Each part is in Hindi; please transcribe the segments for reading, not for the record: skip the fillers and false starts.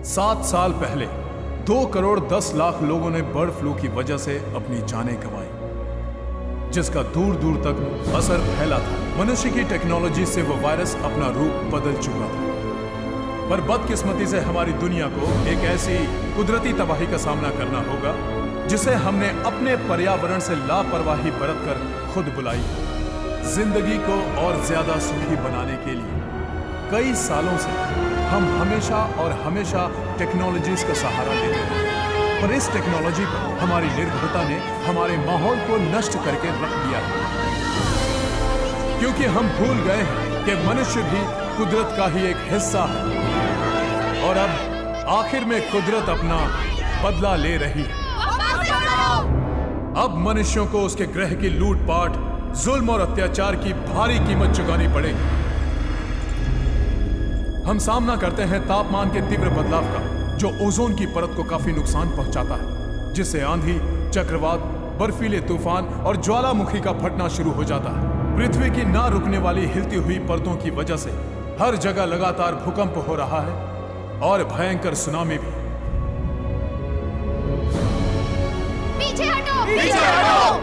सात साल पहले 2 करोड़ 10 लाख लोगों ने बर्ड फ्लू की वजह से अपनी जानें गंवाई, जिसका दूर दूर तक असर फैला था। मनुष्य की टेक्नोलॉजी से वो वायरस अपना रूप बदल चुका था, पर बदकिस्मती से हमारी दुनिया को एक ऐसी कुदरती तबाही का सामना करना होगा जिसे हमने अपने पर्यावरण से लापरवाही बरतकर खुद बुलाई। जिंदगी को और ज्यादा सुखी बनाने के लिए कई सालों से हम हमेशा और हमेशा टेक्नोलॉजीज का सहारा लेते हैं, पर इस टेक्नोलॉजी पर हमारी निर्भरता ने हमारे माहौल को नष्ट करके रख दिया है, क्योंकि हम भूल गए हैं कि मनुष्य भी कुदरत का ही एक हिस्सा है और अब आखिर में कुदरत अपना बदला ले रही है। अब मनुष्यों को उसके ग्रह की लूटपाट, जुल्म और अत्याचार की भारी कीमत चुकानी पड़ेगी। हम सामना करते हैं तापमान के तीव्र बदलाव का, जो ओजोन की परत को काफी नुकसान पहुंचाता है, जिससे आंधी, चक्रवात, बर्फीले तूफान और ज्वालामुखी का फटना शुरू हो जाता है। पृथ्वी की ना रुकने वाली हिलती हुई परतों की वजह से हर जगह लगातार भूकंप हो रहा है और भयंकर सुनामी भी। पीछे हटो!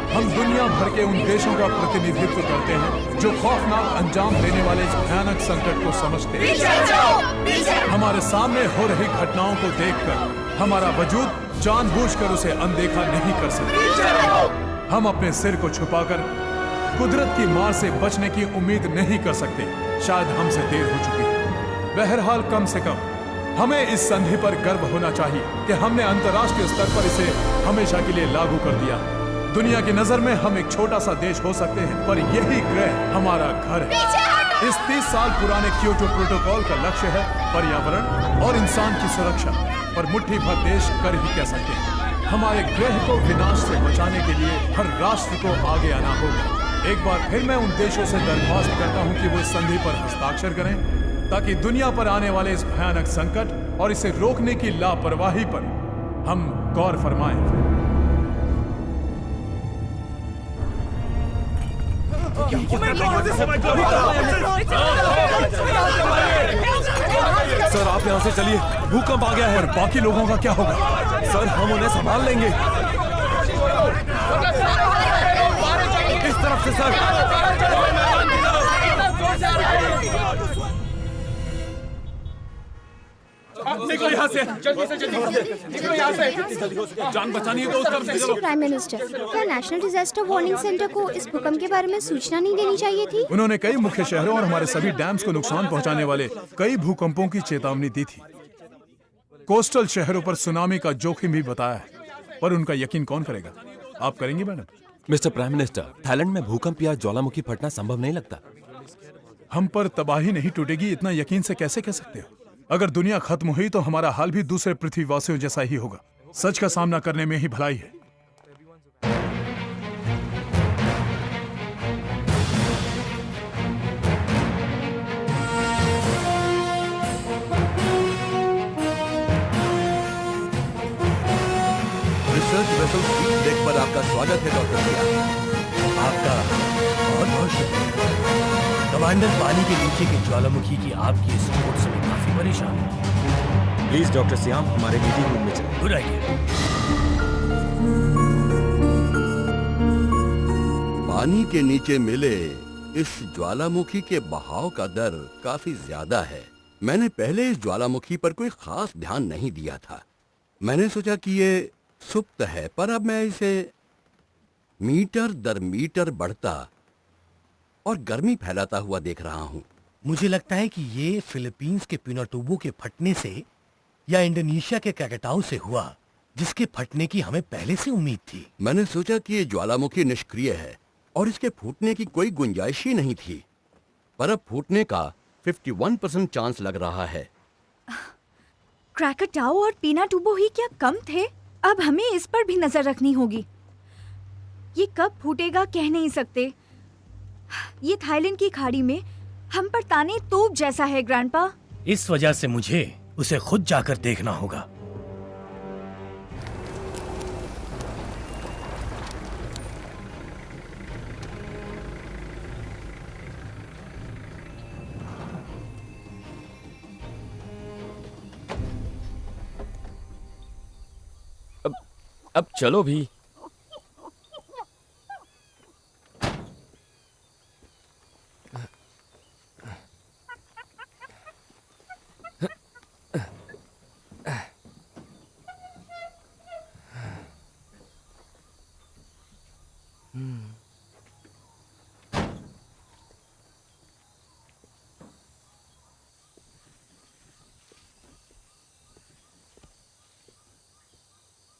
हम दुनिया भर के उन देशों का प्रतिनिधित्व करते हैं जो खौफनाक अंजाम देने वाले इस भयानक संकट को समझते हैं। हमारे सामने हो रही घटनाओं को देखकर हमारा वजूद जानबूझकर उसे अनदेखा नहीं कर सकते। हम अपने सिर को छुपाकर कुदरत की मार से बचने की उम्मीद नहीं कर सकते। शायद हमसे देर हो चुकी है। बहरहाल कम से कम हमें इस संधि पर गर्व होना चाहिए कि हमने अंतर्राष्ट्रीय स्तर पर इसे हमेशा के लिए लागू कर दिया। दुनिया की नजर में हम एक छोटा सा देश हो सकते हैं, पर यही ग्रह हमारा घर है। इस 30 साल पुराने क्योटो प्रोटोकॉल का लक्ष्य है पर्यावरण और इंसान की सुरक्षा, पर मुट्ठी भर देश कर ही कह सकते हैं। हमारे ग्रह को विनाश से बचाने के लिए हर राष्ट्र को आगे आना होगा। एक बार फिर मैं उन देशों से दरख्वास्त करता हूं कि वो इस संधि पर हस्ताक्षर करें, ताकि दुनिया पर आने वाले इस भयानक संकट और इसे रोकने की लापरवाही पर हम गौर फरमाएं। सर आप यहाँ से चलिए, भूकंप आ गया है। और बाकी लोगों का क्या होगा? सर हम उन्हें संभाल लेंगे। इस तरफ से सर। निकलो यहाँ से, जल्दी से निकलो यहाँ से। जान बचानी है तो उस तरफ से चलो। प्राइम मिनिस्टर, क्या नेशनल डिजास्टर वार्निंग सेंटर को इस भूकंप के बारे में सूचना नहीं देनी चाहिए थी? उन्होंने कई मुख्य शहरों और हमारे सभी डैम्स को नुकसान पहुंचाने वाले कई भूकंपों की चेतावनी दी थी। कोस्टल शहरों पर सुनामी का जोखिम भी बताया है, पर उनका यकीन कौन करेगा? आप करेंगी madam? Mister prime minister, Thailand में भूकंप या ज्वालामुखी फटना संभव नहीं लगता। हम पर तबाही नहीं टूटेगी, इतना यकीन से कैसे कह सकते हो? अगर दुनिया खत्म हुई तो हमारा हाल भी दूसरे पृथ्वीवासियों जैसा ही होगा। सच का सामना करने में ही भलाई है। रिसर्च वेसल स्वीट डेक पर आपका स्वागत है डॉक्टर सियाम। आपका बहुत बहुत शुक्रिया। कमांडर, पानी के नीचे के ज्वालामुखी की आपकी इस रिपोर्ट से मैं काफी परेशान हूँ। प्लीज डॉक्टर सियाम हमारे मीटिंग रूम में चलें। Good idea. पानी के नीचे मिले इस ज्वालामुखी के बहाव का दर काफी ज्यादा है। मैंने पहले इस ज्वालामुखी पर कोई खास ध्यान नहीं दिया था। मैंने सोचा कि ये सुप्त है, पर अब मैं इसे मीटर दर मीटर बढ़ता और गर्मी फैलाता हुआ देख रहा हूँ। मुझे लगता है कि ये फिलीपींस के पिनाटुबो के फटने से या इंडोनेशिया के क्रेकाटाओ से हुआ, जिसके फटने की हमें पहले से उम्मीद थी। मैंने सोचा कि ये ज्वालामुखी निष्क्रिय है और इसके फूटने की कोई गुंजाइश ही नहीं थी, पर अब फूटने का 51% चांस लग रहा है। क्रेकाटाओ और पिनाटुबो ही क्या कम थे? अब हमें इस पर भी नजर रखनी होगी। ये कब फूटेगा कह नहीं सकते। ये थाईलैंड की खाड़ी में हम पर ताने तोप जैसा है ग्रैंडपा। इस वजह से मुझे उसे खुद जाकर देखना होगा। अब चलो भी।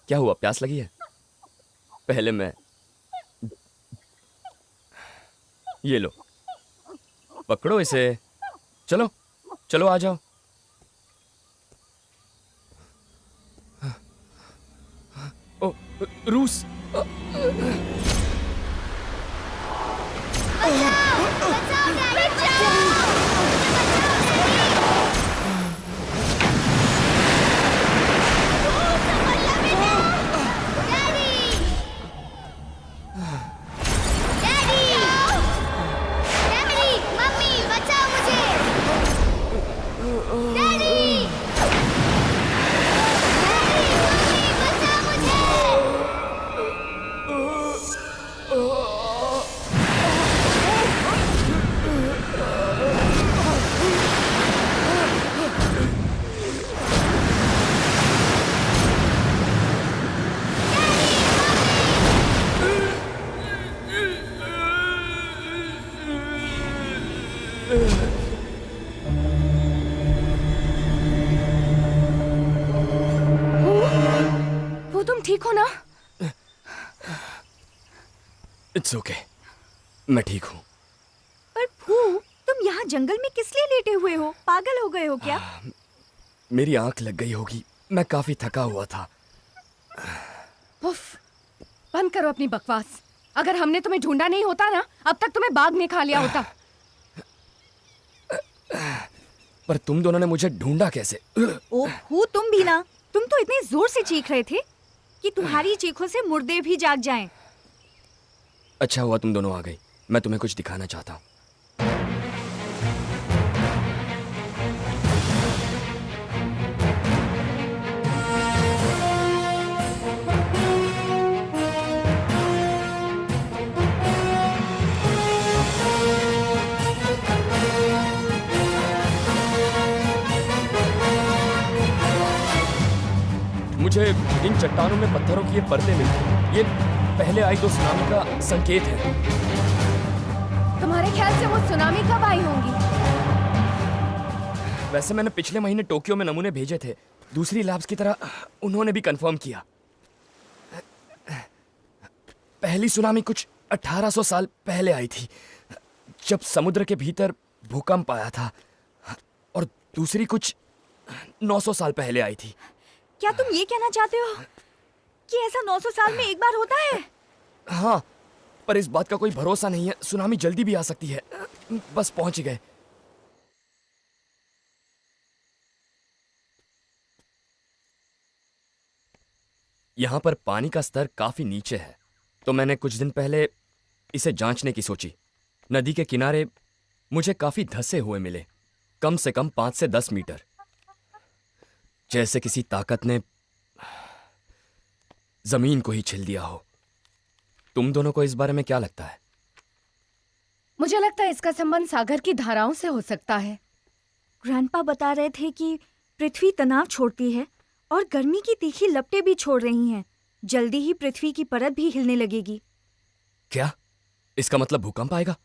क्या हुआ, प्यास लगी है? पहले मैं, ये लो, पकड़ो इसे। चलो चलो आ जाओ। ओ, रूस। वो तुम ठीक हो ना? इट्स ओके, मैं ठीक हूँ। पर भू, तुम यहाँ जंगल में किस लिए लेटे हुए हो? पागल हो गए हो क्या? मेरी आंख लग गई होगी, मैं काफी थका हुआ था। उफ, बंद करो अपनी बकवास। अगर हमने तुम्हें ढूंढा नहीं होता ना, अब तक तुम्हें बाघ ने खा लिया होता। पर तुम दोनों ने मुझे ढूंढा कैसे? ओ भू, तुम भी ना। तुम तो इतने जोर से चीख रहे थे कि तुम्हारी चीखों से मुर्दे भी जाग जाएं। अच्छा हुआ तुम दोनों आ गई, मैं तुम्हें कुछ दिखाना चाहता हूँ। मुझे इन चट्टानों में पत्थरों की ये परतें मिली। ये पहले आई तो सुनामी का संकेत है। तुम्हारे ख्याल से वो सुनामी कब आई होंगी? वैसे मैंने पिछले महीने टोक्यो में नमूने भेजे थे, दूसरी लैब्स की तरह उन्होंने भी कंफर्म किया। पहली सुनामी कुछ 1800 साल पहले आई थी, जब समुद्र के भीतर भूकंप आया था, और दूसरी कुछ 900 साल पहले आई थी। क्या तुम ये कहना चाहते हो कि ऐसा 900 साल में एक बार होता है? हाँ, पर इस बात का कोई भरोसा नहीं है, सुनामी जल्दी भी आ सकती है। बस पहुंच गए। यहां पर पानी का स्तर काफी नीचे है, तो मैंने कुछ दिन पहले इसे जांचने की सोची। नदी के किनारे मुझे काफी धंसे हुए मिले, कम से कम 5 से 10 मीटर, जैसे किसी ताकत ने जमीन को ही छिल दिया हो। तुम दोनों को इस बारे में क्या लगता है? मुझे लगता है इसका संबंध सागर की धाराओं से हो सकता है। ग्रैंडपा बता रहे थे कि पृथ्वी तनाव छोड़ती है और गर्मी की तीखी लपटें भी छोड़ रही हैं। जल्दी ही पृथ्वी की परत भी हिलने लगेगी। क्या इसका मतलब भूकंप आएगा?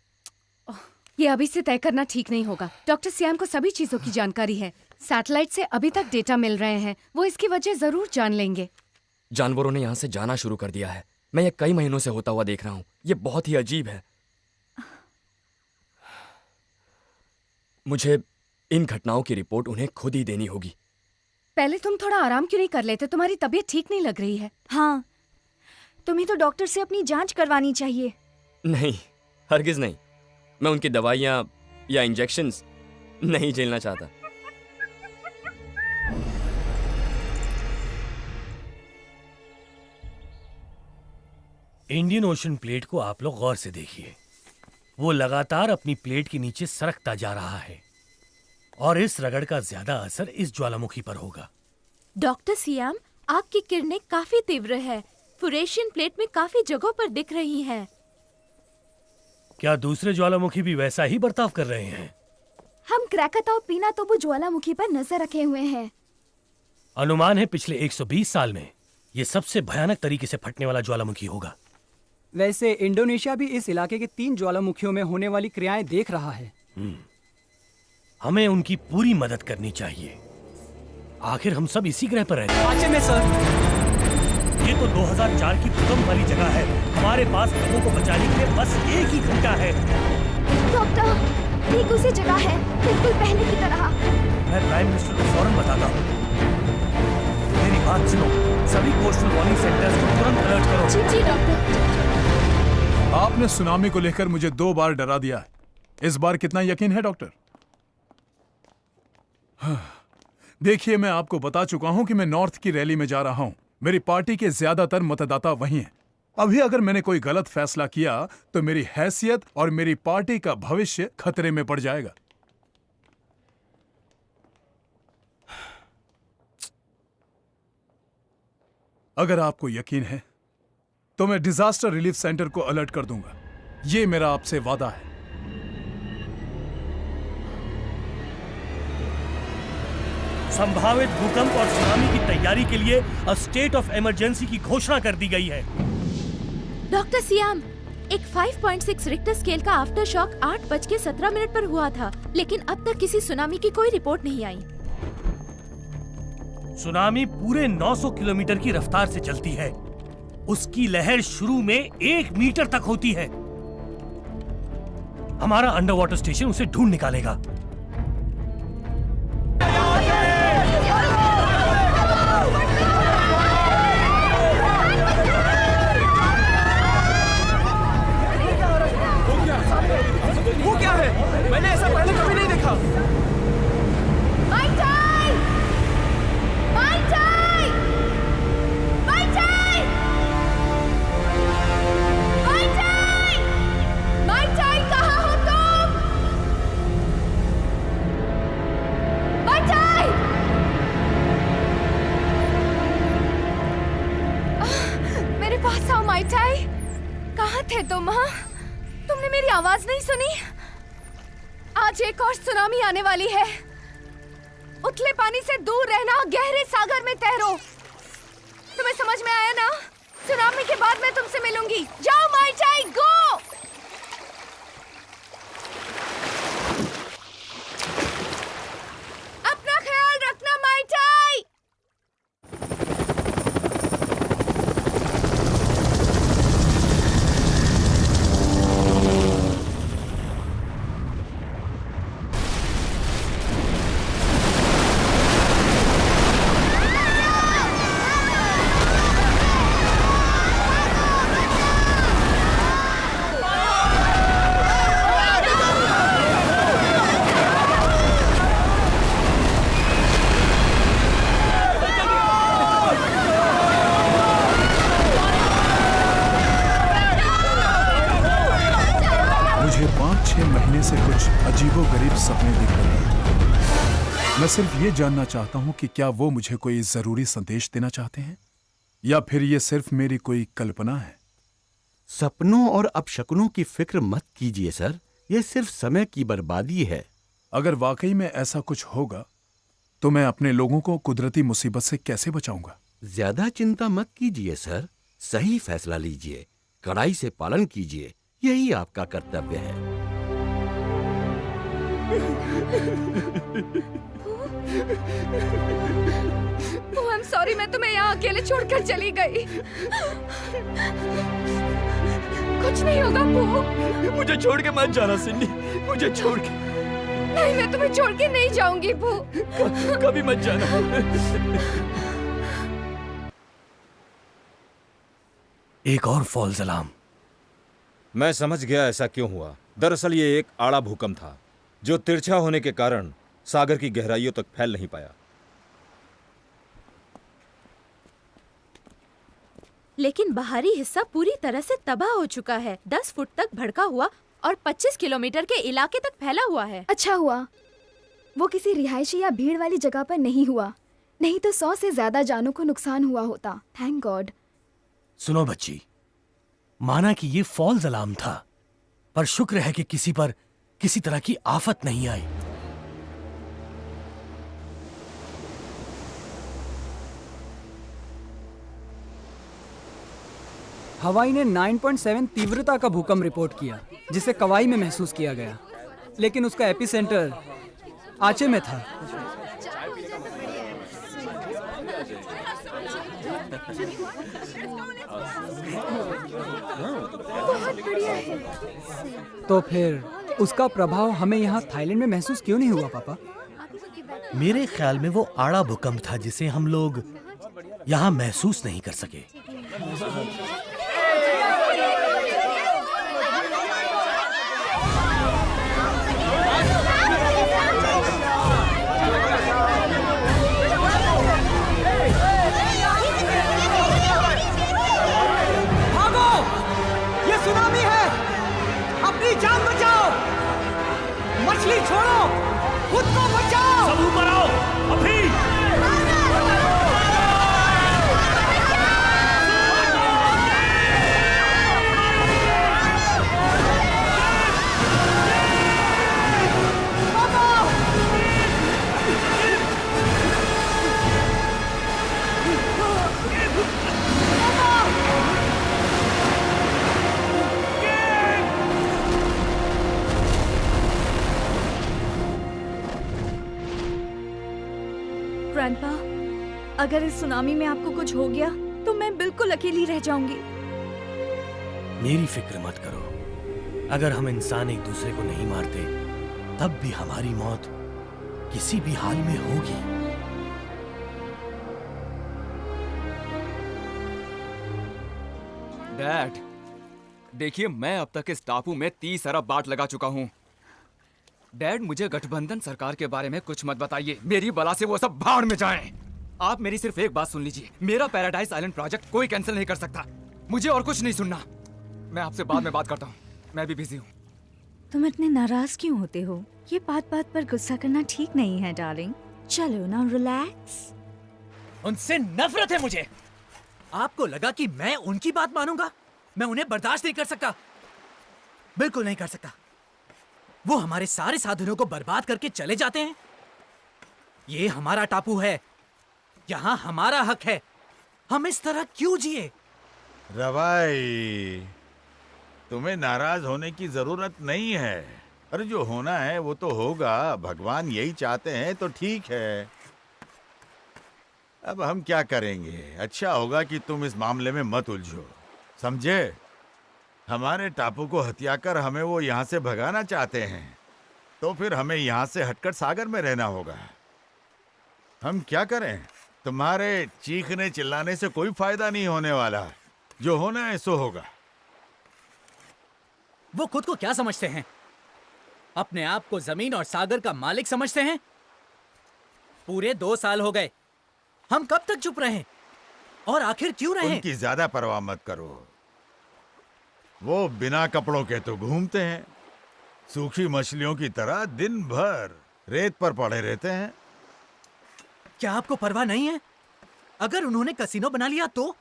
ये अभी से तय करना ठीक नहीं होगा। डॉक्टर सियाम को सभी चीजों की जानकारी है। सैटेलाइट से अभी तक डेटा मिल रहे हैं, वो इसकी वजह जरूर जान लेंगे। जानवरों ने यहाँ से जाना शुरू कर दिया है। मैं ये कई महीनों से होता हुआ देख रहा हूँ। ये बहुत ही अजीब है। मुझे इन घटनाओं की रिपोर्ट उन्हें खुद ही देनी होगी। पहले तुम थोड़ा आराम क्यों नहीं कर लेते? तुम्हारी तबीयत ठीक नहीं लग रही है। हाँ, तुम्हें तो डॉक्टर से अपनी जांच करवानी चाहिए। नहीं, हरगिज नहीं। मैं उनकी दवाइयाँ या इंजेक्शंस नहीं झेलना चाहता। इंडियन ओशन प्लेट को आप लोग गौर से देखिए। वो लगातार अपनी प्लेट के नीचे सरकता जा रहा है और इस रगड़ का ज्यादा असर इस ज्वालामुखी पर होगा। डॉक्टर सियाम, आग की किरणें काफी तीव्र है। परफोरेशन प्लेट में काफी जगहों पर दिख रही है। क्या दूसरे ज्वालामुखी भी वैसा ही बर्ताव कर रहे हैं? हम क्रैकाताओ पिनातोबू ज्वालामुखी पर नजर रखे हुए हैं। अनुमान है पिछले 120 साल में ये सबसे भयानक तरीके से फटने वाला ज्वालामुखी होगा। वैसे इंडोनेशिया भी इस इलाके के 3 ज्वालामुखियों में होने वाली क्रियाएं देख रहा है। हमें उनकी पूरी मदद करनी चाहिए। आखिर हम सब इसी ग्रह पर रहते हैं। आचे में सर। ये तो 2004 की भूकंप वाली जगह है। हमारे पास लोगों को बचाने के लिए बस 1 ही घंटा है। डॉक्टर, ठीक उसी जगह है, बिल्कुल पहले की तरह। मैं प्राइम मिनिस्टर को फौरन बताता हूँ। मेरी बात सुनो, सभी कोस्टल वार्निंग सेंटर्स को तुरंत अलर्ट करो। जी डॉक्टर। आपने सुनामी को लेकर मुझे 2 बार डरा दिया है। इस बार कितना यकीन है डॉक्टर? देखिए, मैं आपको बता चुका हूं कि मैं नॉर्थ की रैली में जा रहा हूं। मेरी पार्टी के ज्यादातर मतदाता वहीं हैं। अभी अगर मैंने कोई गलत फैसला किया तो मेरी हैसियत और मेरी पार्टी का भविष्य खतरे में पड़ जाएगा। अगर आपको यकीन है तो मैं डिजास्टर रिलीफ सेंटर को अलर्ट कर दूंगा। ये मेरा आपसे वादा है। संभावित भूकंप और सुनामी की तैयारी के लिए स्टेट ऑफ इमरजेंसी की घोषणा कर दी गई है। डॉक्टर सियाम, एक 5.6 रिक्टर स्केल का आफ्टर शॉक 8:17 पर हुआ था, लेकिन अब तक किसी सुनामी की कोई रिपोर्ट नहीं आई। सुनामी पूरे 900 किलोमीटर की रफ्तार से चलती है। उसकी लहर शुरू में 1 मीटर तक होती है। हमारा अंडर वाटर स्टेशन उसे ढूंढ निकालेगा। वो क्या है? मैंने ऐसा पहले कभी नहीं देखा। कहाँ थे तुम? हाँ, तुमने मेरी आवाज नहीं सुनी? आज एक और सुनामी आने वाली है। उथले पानी से दूर रहना, गहरे सागर में तैरो। तुम्हें समझ में आया ना? सुनामी के बाद मैं तुमसे मिलूंगी। जाओ माइचाई, गो। अपना ख्याल रखना माइचाई। मुझे 5-6 महीने से कुछ अजीबोगरीब सपने दिख रहे हैं। मैं सिर्फ ये जानना चाहता हूं कि क्या वो मुझे कोई जरूरी संदेश देना चाहते हैं या फिर ये सिर्फ मेरी कोई कल्पना है। सपनों और अपशकुनों की फिक्र मत कीजिए सर, ये सिर्फ समय की बर्बादी है। अगर वाकई में ऐसा कुछ होगा तो मैं अपने लोगों को कुदरती मुसीबत से कैसे बचाऊंगा? ज्यादा चिंता मत कीजिए सर, सही फैसला लीजिए, कड़ाई से पालन कीजिए, यही आपका कर्तव्य है। आई एम सॉरी, मैं तुम्हें यहाँ अकेले छोड़कर चली गई। कुछ नहीं होगा पू। मुझे छोड़ के मत जाना सिन्नी, मुझे छोड़ के। नहीं, मैं तुम्हें छोड़ के नहीं जाऊंगी पू। कभी मत जाना। एक और फॉल्स अलार्म। मैं समझ गया ऐसा क्यों हुआ। दरअसल ये एक आड़ा भूकंप था जो तिरछा होने के कारण सागर की गहराइयों तक फैल नहीं पाया। लेकिन बाहरी हिस्सा पूरी तरह से तबाह हो चुका है। 10 फुट तक भड़का हुआ और 25 किलोमीटर के इलाके तक फैला हुआ है। अच्छा हुआ वो किसी रिहायशी या भीड़ वाली जगह पर नहीं हुआ, नहीं तो 100 से ज्यादा जानों को नुकसान हुआ होता। Thank God. सुनो बच्ची, माना कि ये फॉल्स अलार्म था, पर शुक्र है कि किसी पर किसी तरह की आफत नहीं आई। हवाई ने 9.7 तीव्रता का भूकंप रिपोर्ट किया, जिसे कवाई में महसूस किया गया, लेकिन उसका एपिसेंटर आचे में था। तो फिर उसका प्रभाव हमें यहाँ थाईलैंड में महसूस क्यों नहीं हुआ पापा? मेरे ख्याल में वो आड़ा भूकंप था जिसे हम लोग यहाँ महसूस नहीं कर सके। सुनामी है, अपनी जान बचाओ, मछली छोड़ो, खुद को बचाओ। सब ऊपर आओ, अभी। ग्रैंडपा, अगर इस सुनामी में आपको कुछ हो गया तो मैं बिल्कुल अकेली रह जाऊंगी। मेरी फिक्र मत करो, अगर हम इंसान एक दूसरे को नहीं मारते तब भी हमारी मौत किसी भी हाल में होगी। डैड, देखिए मैं अब तक इस टापू में 30 अरब बाट लगा चुका हूँ। डैड, मुझे गठबंधन सरकार के बारे में कुछ मत बताइए, मेरी बला से वो सब भाड़ में जाएं। आप मेरी सिर्फ एक बात सुन लीजिए, मेरा पैराडाइज आइलैंड प्रोजेक्ट कोई कैंसिल नहीं कर सकता। मुझे और कुछ नहीं सुनना। मैं आपसे बाद में बात करता हूँ, मैं भी बिजी हूँ। तुम इतने नाराज क्यों होते हो? ये बात बात पर गुस्सा करना ठीक नहीं है डार्लिंग। चलो ना, रिलैक्स। उनसे नफरत है मुझे। आपको लगा कि मैं उनकी बात मानूंगा? मैं उन्हें बर्दाश्त नहीं कर सकता, बिल्कुल नहीं कर सकता। वो हमारे सारे साधनों को बर्बाद करके चले जाते हैं। ये हमारा टापू है, यहाँ हमारा हक है। हम इस तरह क्यों जिए? रवाई, तुम्हें नाराज होने की जरूरत नहीं है। अरे जो होना है वो तो होगा, भगवान यही चाहते हैं तो ठीक है। अब हम क्या करेंगे? अच्छा होगा कि तुम इस मामले में मत उलझो, समझे? हमारे टापू को हथियाकर हमें वो यहाँ से भगाना चाहते हैं, तो फिर हमें यहाँ से हटकर सागर में रहना होगा। हम क्या करें? तुम्हारे चीखने चिल्लाने से कोई फायदा नहीं होने वाला। जो होना है सो होगा। वो खुद को क्या समझते हैं? अपने आप को जमीन और सागर का मालिक समझते हैं? पूरे 2 साल हो गए, हम कब तक चुप रहे? और आखिर क्यों रहे? उनकी ज्यादा परवाह मत करो। वो बिना कपड़ों के तो घूमते हैं, सूखी मछलियों की तरह दिन भर रेत पर पड़े रहते हैं। क्या आपको परवाह नहीं है? अगर उन्होंने कसिनो बना लिया तो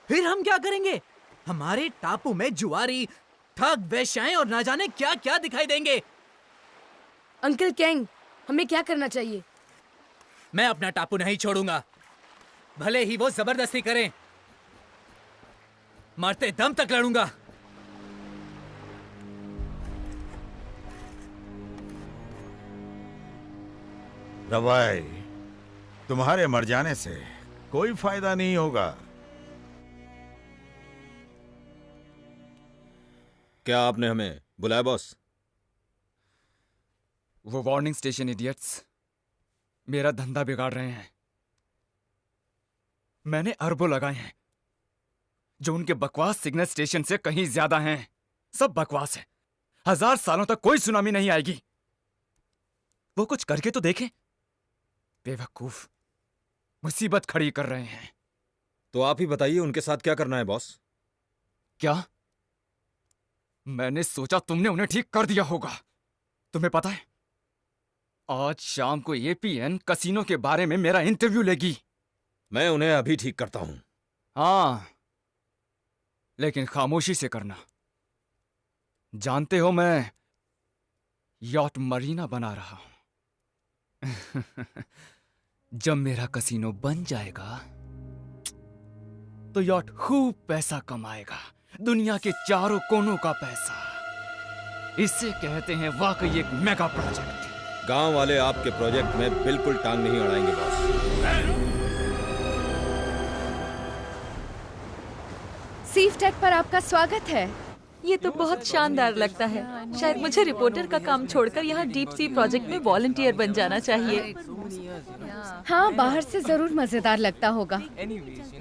फिर हम क्या करेंगे? हमारे टापू में जुआरी, ठग, वेश्याएं और ना जाने क्या क्या दिखाई देंगे। अंकल कैंग, हमें क्या करना चाहिए? मैं अपना टापू नहीं छोड़ूंगा, भले ही वो जबरदस्ती करें। मरते दम तक लड़ूंगा। रवाई, तुम्हारे मर जाने से कोई फायदा नहीं होगा। क्या आपने हमें बुलाया बॉस? वो वार्निंग स्टेशन इडियट्स मेरा धंधा बिगाड़ रहे हैं। मैंने अरबों लगाए हैं जो उनके बकवास सिग्नल स्टेशन से कहीं ज्यादा हैं। सब बकवास है। 1000 सालों तक कोई सुनामी नहीं आएगी। वो कुछ करके तो देखें। बेवकूफ, मुसीबत खड़ी कर रहे हैं। तो आप ही बताइए उनके साथ क्या करना है बॉस? क्या? मैंने सोचा तुमने उन्हें ठीक कर दिया होगा। तुम्हें पता है, आज शाम को एपीएन कसिनो के बारे में मेरा इंटरव्यू लेगी। मैं उन्हें अभी ठीक करता हूं। हाँ, लेकिन खामोशी से करना। जानते हो मैं यॉट मरीना बना रहा हूं। जब मेरा कसीनो बन जाएगा तो यॉट खूब पैसा कमाएगा, दुनिया के चारों कोनों का पैसा। इसे कहते हैं वाकई एक मेगा प्रोजेक्ट। गांव वाले आपके प्रोजेक्ट में बिल्कुल टांग नहीं अड़ाएंगे बॉस। सीफ टेक पर आपका स्वागत है। ये तो बहुत शानदार लगता है। शायद मुझे रिपोर्टर का काम छोड़कर यहाँ डीप सी प्रोजेक्ट में वॉलंटियर बन जाना चाहिए। हाँ, बाहर से जरूर मजेदार लगता होगा,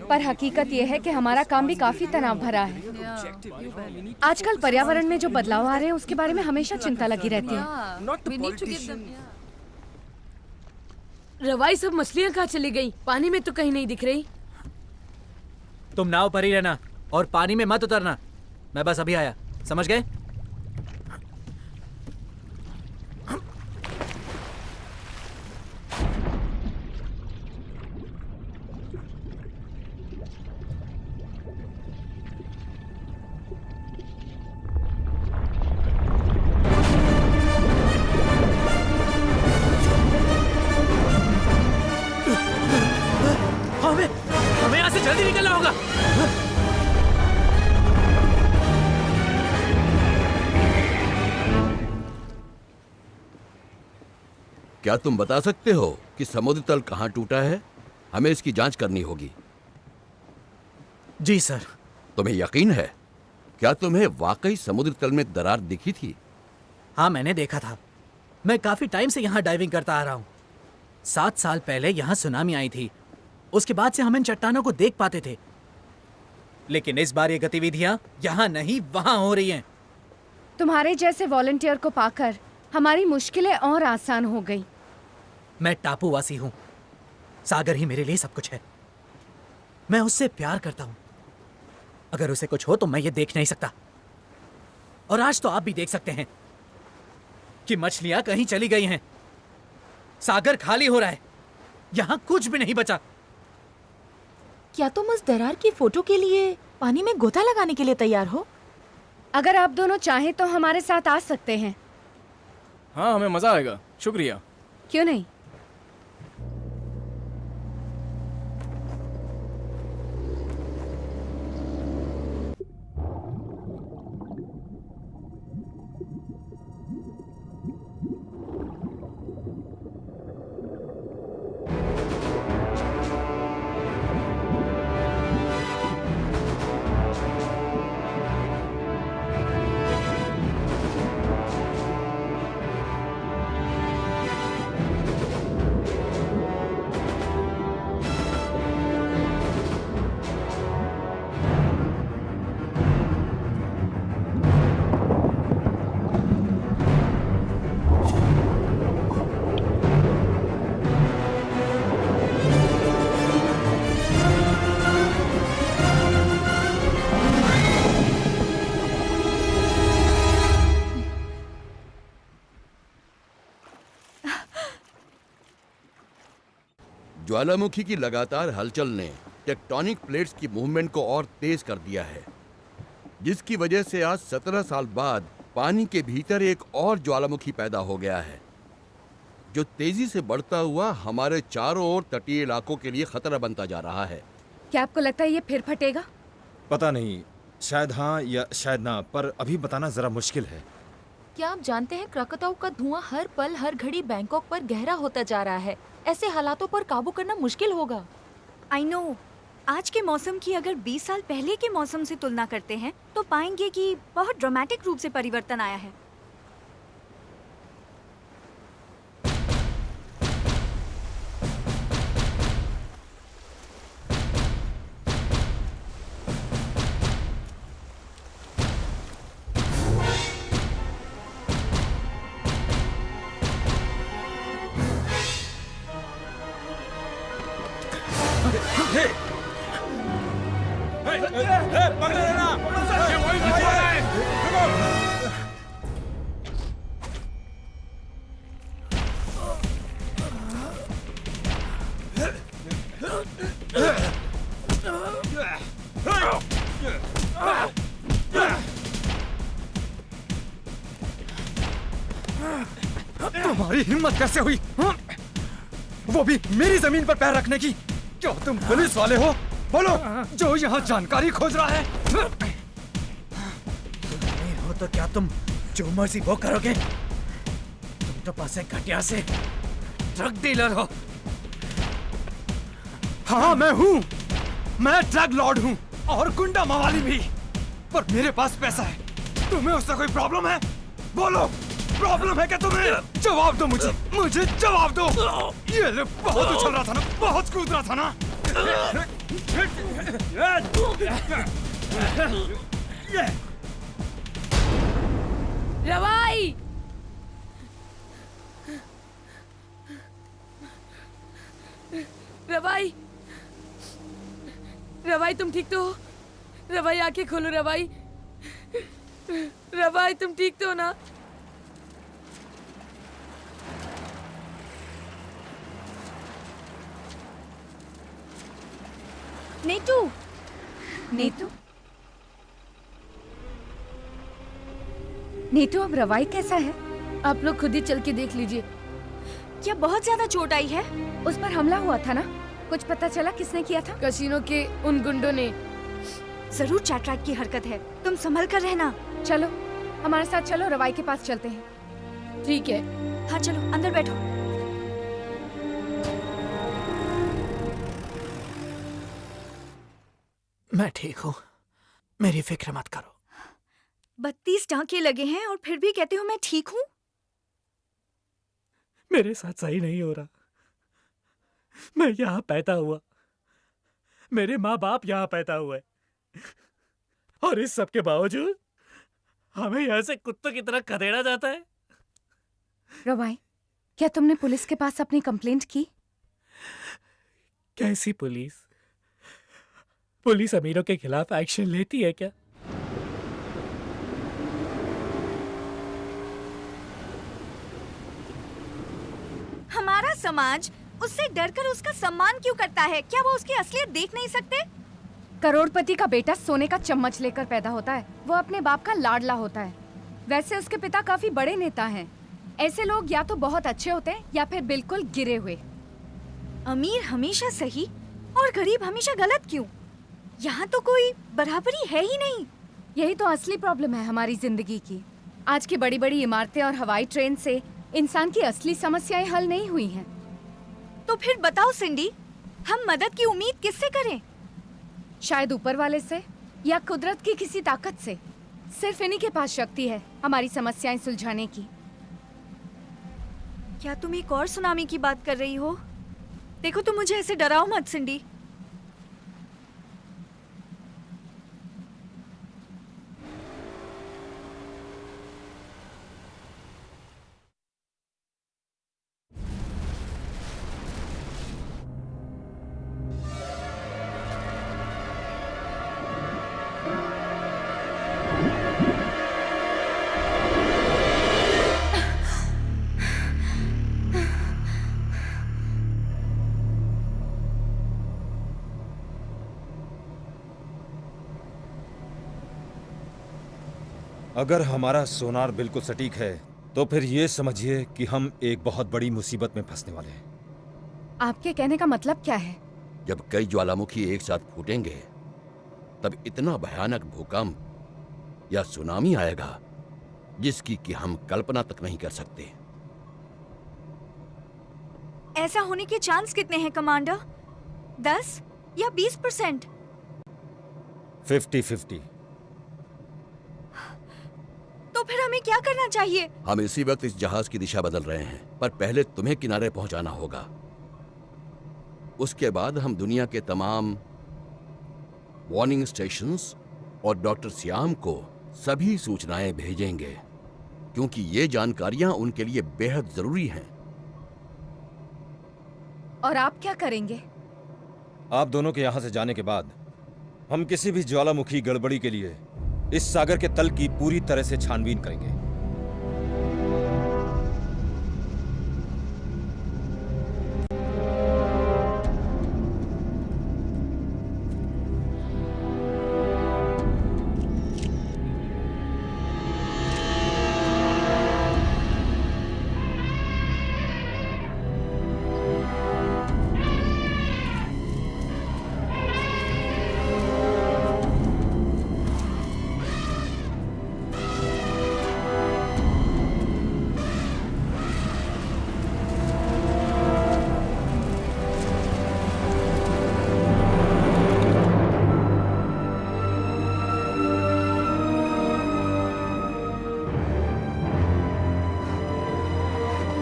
पर हकीकत ये है कि हमारा काम भी काफी तनाव भरा है। आजकल पर्यावरण में जो बदलाव आ रहे हैं उसके बारे में हमेशा चिंता लगी रहती है। रवाई, सब मछलियाँ कहाँ चली गई? पानी में तो कहीं नहीं दिख रही। तुम नाव पर ही रहना और पानी में मत उतरना। मैं बस अभी आया, समझ गए? हमें यहाँ से जल्दी निकलना होगा। क्या तुम बता सकते हो कि समुद्र तल कहाँ टूटा है? हमें इसकी जांच करनी होगी। जी सर। तुम्हें यकीन है? क्या तुम्हें वाकई समुद्र तल में दरार दिखी थी? हाँ, मैंने देखा था। मैं काफी टाइम से यहाँ डाइविंग करता आ रहा हूँ। 7 साल पहले यहाँ सुनामी आई थी। उसके बाद से हम इन चट्टानों को देख पाते थे, लेकिन इस बार ये गतिविधियां यहाँ नहीं वहाँ हो रही हैं। तुम्हारे जैसे वॉलंटियर को पाकर हमारी मुश्किलें और आसान हो गई। मैं टापूवासी हूँ। सागर ही मेरे लिए सब कुछ है। मैं उससे प्यार करता हूँ। अगर उसे कुछ हो तो मैं ये देख नहीं सकता। और आज तो आप भी देख सकते हैं कि मछलियां कहीं चली गई हैं। सागर खाली हो रहा है। यहाँ कुछ भी नहीं बचा। क्या तुम उस दरार की फोटो के लिए पानी में गोता लगाने के लिए तैयार हो? अगर आप दोनों चाहें तो हमारे साथ आ सकते हैं। हाँ, हमें मजा आएगा। शुक्रिया। क्यों नहीं? ज्वालामुखी की लगातार हलचल ने टेक्टोनिक प्लेट्स की मूवमेंट को और तेज कर दिया है, जिसकी वजह से आज 17 साल बाद पानी के भीतर एक और ज्वालामुखी पैदा हो गया है, जो तेजी से बढ़ता हुआ हमारे चारों ओर तटीय इलाकों के लिए खतरा बनता जा रहा है। क्या आपको लगता है ये फिर फटेगा? पता नहीं, शायद हाँ या शायद ना, पर अभी बताना जरा मुश्किल है। क्या आप जानते हैं क्राकताऊ का धुआं हर पल हर घड़ी बैंकॉक पर गहरा होता जा रहा है। ऐसे हालातों पर काबू करना मुश्किल होगा। I know, आज के मौसम की अगर 20 साल पहले के मौसम से तुलना करते हैं तो पाएंगे कि बहुत ड्रामेटिक रूप से परिवर्तन आया है। तुम्हारी हिम्मत कैसे हुई हाँ? वो भी मेरी जमीन पर पैर रखने की? क्या तुम पुलिस वाले हो? बोलो, जो यहाँ जानकारी खोज रहा है। नहीं हो तो क्या तुम जो मर्जी वो करोगे? तुम तो पास एक घटिया से ड्रग डीलर हो। हाँ मैं हूँ, मैं ड्रग लॉर्ड हूँ और गुंडा मवाली भी, पर मेरे पास पैसा है। तुम्हें उससे कोई प्रॉब्लम है? बोलो, प्रॉब्लम है क्या तुम्हें? जवाब दो मुझे, मुझे जवाब दो। ये ले, बहुत उछल रहा था ना, बहुत कूद रहा था ना। रवाई, रवाई, रवाई तुम ठीक तो हो? रवाई आंखें खोलो रवाई। रवाई तुम ठीक तो हो ना? नीतू, नीतू, नीतू, अब रवाई कैसा है? आप लोग खुद ही चल के देख लीजिए। क्या बहुत ज्यादा चोट आई है? उस पर हमला हुआ था ना? कुछ पता चला किसने किया था? कसीनो के उन गुंडों ने। जरूर चैटरैट की हरकत है, तुम संभल कर रहना। चलो हमारे साथ चलो, रवाई के पास चलते हैं। ठीक है। हाँ चलो, अंदर बैठो। मैं ठीक हूँ, मेरी फिक्र मत करो। 32 टांके लगे हैं और फिर भी कहते हो मैं ठीक हूँ? मेरे साथ सही नहीं हो रहा। मैं यहाँ पैदा हुआ, मेरे माँ बाप यहाँ पैदा हुए, और इस सब के बावजूद हमें यहाँ से कुत्तों की तरह खदेड़ा जाता है। रवाई, क्या तुमने पुलिस के पास अपनी कंप्लेंट की? कैसी पुलिस? पुलिस अमीरों के खिलाफ एक्शन लेती है क्या? हमारा समाज उससे डरकर उसका सम्मान क्यों करता है? क्या वो उसकी असलियत देख नहीं सकते? करोड़पति का बेटा सोने का चम्मच लेकर पैदा होता है, वो अपने बाप का लाडला होता है। वैसे उसके पिता काफी बड़े नेता हैं। ऐसे लोग या तो बहुत अच्छे होते हैं या फिर बिल्कुल गिरे हुए। अमीर हमेशा सही और गरीब हमेशा गलत क्यों? यहाँ तो कोई बराबरी है ही नहीं। यही तो असली प्रॉब्लम है हमारी जिंदगी की। आज की बड़ी बड़ी इमारतें और हवाई ट्रेन से इंसान की असली समस्याएं हल नहीं हुई हैं। तो फिर बताओ सिंडी, हम मदद की उम्मीद किससे करें? शायद ऊपर वाले से या कुदरत की किसी ताकत से। सिर्फ इन्हीं के पास शक्ति है हमारी समस्याएं सुलझाने की। क्या तुम एक और सुनामी की बात कर रही हो? देखो तुम मुझे ऐसे डराओ मत सिंडी। अगर हमारा सोनार बिल्कुल सटीक है तो फिर ये समझिए कि हम एक बहुत बड़ी मुसीबत में फंसने वाले हैं। आपके कहने का मतलब क्या है? जब कई ज्वालामुखी एक साथ फूटेंगे तब इतना भयानक भूकंप या सुनामी आएगा जिसकी कि हम कल्पना तक नहीं कर सकते। ऐसा होने के चांस कितने हैं कमांडर? 10 या 20%? 50-50। तो फिर हमें क्या करना चाहिए? हम इसी वक्त इस जहाज की दिशा बदल रहे हैं, पर पहले तुम्हें किनारे पहुंचाना होगा। उसके बाद हम दुनिया के तमाम वार्निंग स्टेशंस और डॉक्टर सियाम को सभी सूचनाएं भेजेंगे, क्योंकि ये जानकारियां उनके लिए बेहद जरूरी हैं। और आप क्या करेंगे? आप दोनों के यहां से जाने के बाद हम किसी भी ज्वालामुखी गड़बड़ी के लिए इस सागर के तल की पूरी तरह से छानबीन करेंगे।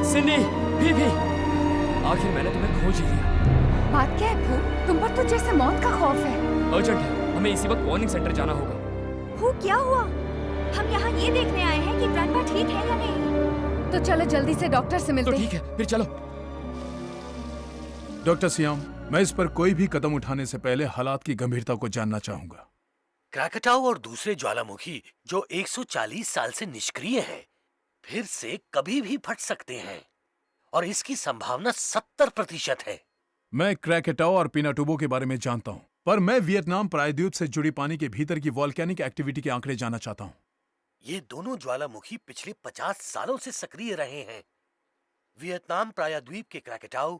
सिनी, भी आखिर मैंने तुम्हें खोज ही लिया। बात क्या है भू? तुम पर तो जैसे मौत का खौफ है। अर्जेंट है, हमें इसी वक्त वार्निंग सेंटर जाना होगा। भू, क्या हुआ? हम यहाँ ये देखने आए हैं कि ग्रैंडपा ठीक है या नहीं। तो चलो जल्दी से डॉक्टर से मिलते हैं। तो ठीक है, फिर चलो। डॉक्टर सियाम, मैं इस पर कोई भी कदम उठाने से पहले हालात की गंभीरता को जानना चाहूंगा। क्रैकटाउ और दूसरे ज्वालामुखी जो 140 साल से निष्क्रिय हैं, फिर से कभी भी फट सकते हैं और इसकी संभावना 70% है। मैं क्रैकेटाओ और पिनाटुबो के बारे में जानता हूं, पर मैं वियतनाम प्रायद्वीप से जुड़ी पानी के भीतर की वॉल्केनिक एक्टिविटी के आंकड़े जानना चाहता हूं। ये दोनों ज्वालामुखी पिछले 50 सालों से सक्रिय रहे हैं। वियतनाम प्रायद्वीप के क्रैकेटाउ,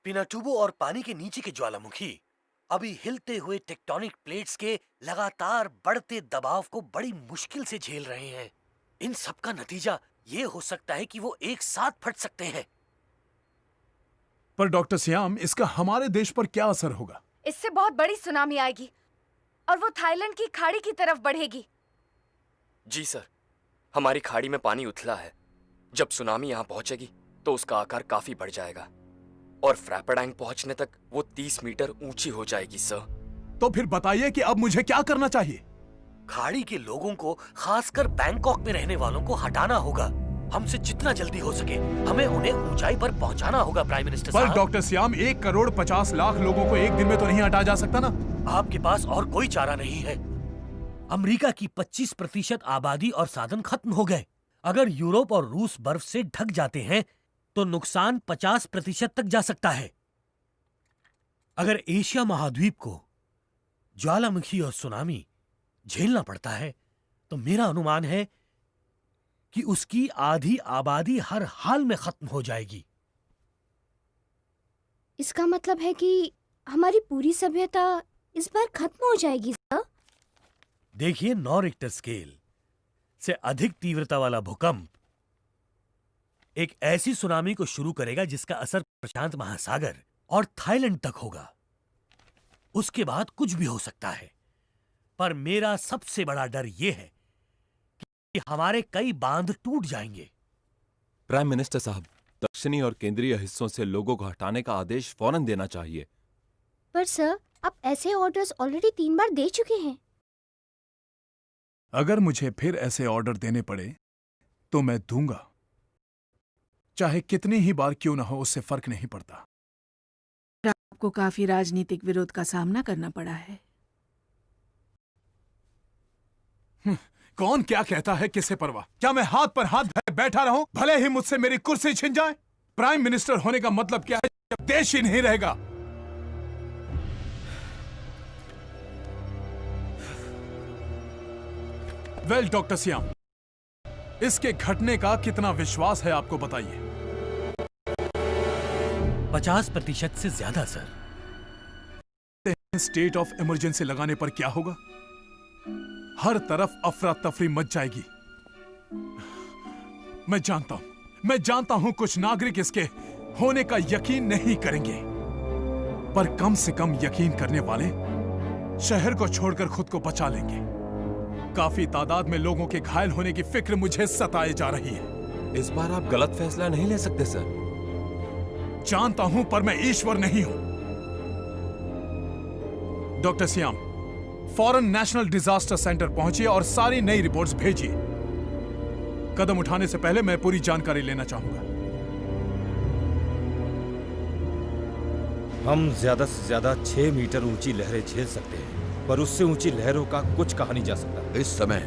पिनाटुबो और पानी के नीचे के ज्वालामुखी अभी हिलते हुए टेक्टोनिक प्लेट्स के लगातार बढ़ते दबाव को बड़ी मुश्किल से झेल रहे हैं। इन सब का नतीजा ये हो सकता है कि वो एक साथ फट सकते हैं। पर डॉक्टर सियाम, इसका हमारे देश पर क्या असर होगा? इससे बहुत बड़ी सुनामी आएगी और वो थाईलैंड की खाड़ी की तरफ बढ़ेगी। जी सर, हमारी खाड़ी में पानी उथला है। जब सुनामी यहाँ पहुंचेगी तो उसका आकार काफी बढ़ जाएगा और फ्रैपेडांग पहुंचने तक वो 30 मीटर ऊंची हो जाएगी सर। तो फिर बताइए कि अब मुझे क्या करना चाहिए? खाड़ी के लोगों को, खासकर बैंकॉक में रहने वालों को हटाना होगा। हमसे जितना जल्दी हो सके हमें उन्हें ऊंचाई पर पहुंचाना होगा प्राइम मिनिस्टर साहब। पर डॉक्टर सियाम, 1,50,00,000 लोगों को एक दिन में तो नहीं हटाया जा सकता ना? आपके पास और कोई चारा नहीं है। अमेरिका की 25% आबादी और साधन खत्म हो गए। अगर यूरोप और रूस बर्फ से ढक जाते हैं तो नुकसान 50% तक जा सकता है। अगर एशिया महाद्वीप को ज्वालामुखी और सुनामी झेलना पड़ता है तो मेरा अनुमान है कि उसकी आधी आबादी हर हाल में खत्म हो जाएगी। इसका मतलब है कि हमारी पूरी सभ्यता इस बार खत्म हो जाएगी सर? देखिए, 9 रिक्टर स्केल से अधिक तीव्रता वाला भूकंप एक ऐसी सुनामी को शुरू करेगा जिसका असर प्रशांत महासागर और थाईलैंड तक होगा। उसके बाद कुछ भी हो सकता है, पर मेरा सबसे बड़ा डर यह है कि हमारे कई बांध टूट जाएंगे। प्राइम मिनिस्टर साहब, दक्षिणी और केंद्रीय हिस्सों से लोगों को हटाने का आदेश फौरन देना चाहिए। पर सर, आप ऐसे ऑर्डर्स ऑलरेडी 3 बार दे चुके हैं। अगर मुझे फिर ऐसे ऑर्डर देने पड़े तो मैं दूंगा। चाहे कितनी ही बार क्यों ना हो, उससे फर्क नहीं पड़ता। आपको काफी राजनीतिक विरोध का सामना करना पड़ा है। कौन क्या कहता है, किसे परवाह? क्या मैं हाथ पर हाथ धरे बैठा रहूं, भले ही मुझसे मेरी कुर्सी छिन जाए? प्राइम मिनिस्टर होने का मतलब क्या है जब देश ही नहीं रहेगा? वेल डॉक्टर सियाम, इसके घटने का कितना विश्वास है आपको बताइए। 50% से ज्यादा सर। स्टेट ऑफ इमरजेंसी लगाने पर क्या होगा? हर तरफ अफरा तफरी मच जाएगी। मैं जानता हूं कुछ नागरिक इसके होने का यकीन नहीं करेंगे, पर कम से कम यकीन करने वाले शहर को छोड़कर खुद को बचा लेंगे। काफी तादाद में लोगों के घायल होने की फिक्र मुझे सताए जा रही है। इस बार आप गलत फैसला नहीं ले सकते सर। जानता हूं, पर मैं ईश्वर नहीं हूं। डॉक्टर सियाम, फौरन नेशनल डिजास्टर सेंटर पहुंचिए और सारी नई रिपोर्ट्स भेजिए। कदम उठाने से पहले मैं पूरी जानकारी लेना चाहूंगा। हम ज्यादा से ज्यादा 6 मीटर ऊंची लहरें झेल सकते हैं, पर उससे ऊंची लहरों का कुछ कहा नहीं जा सकता। इस समय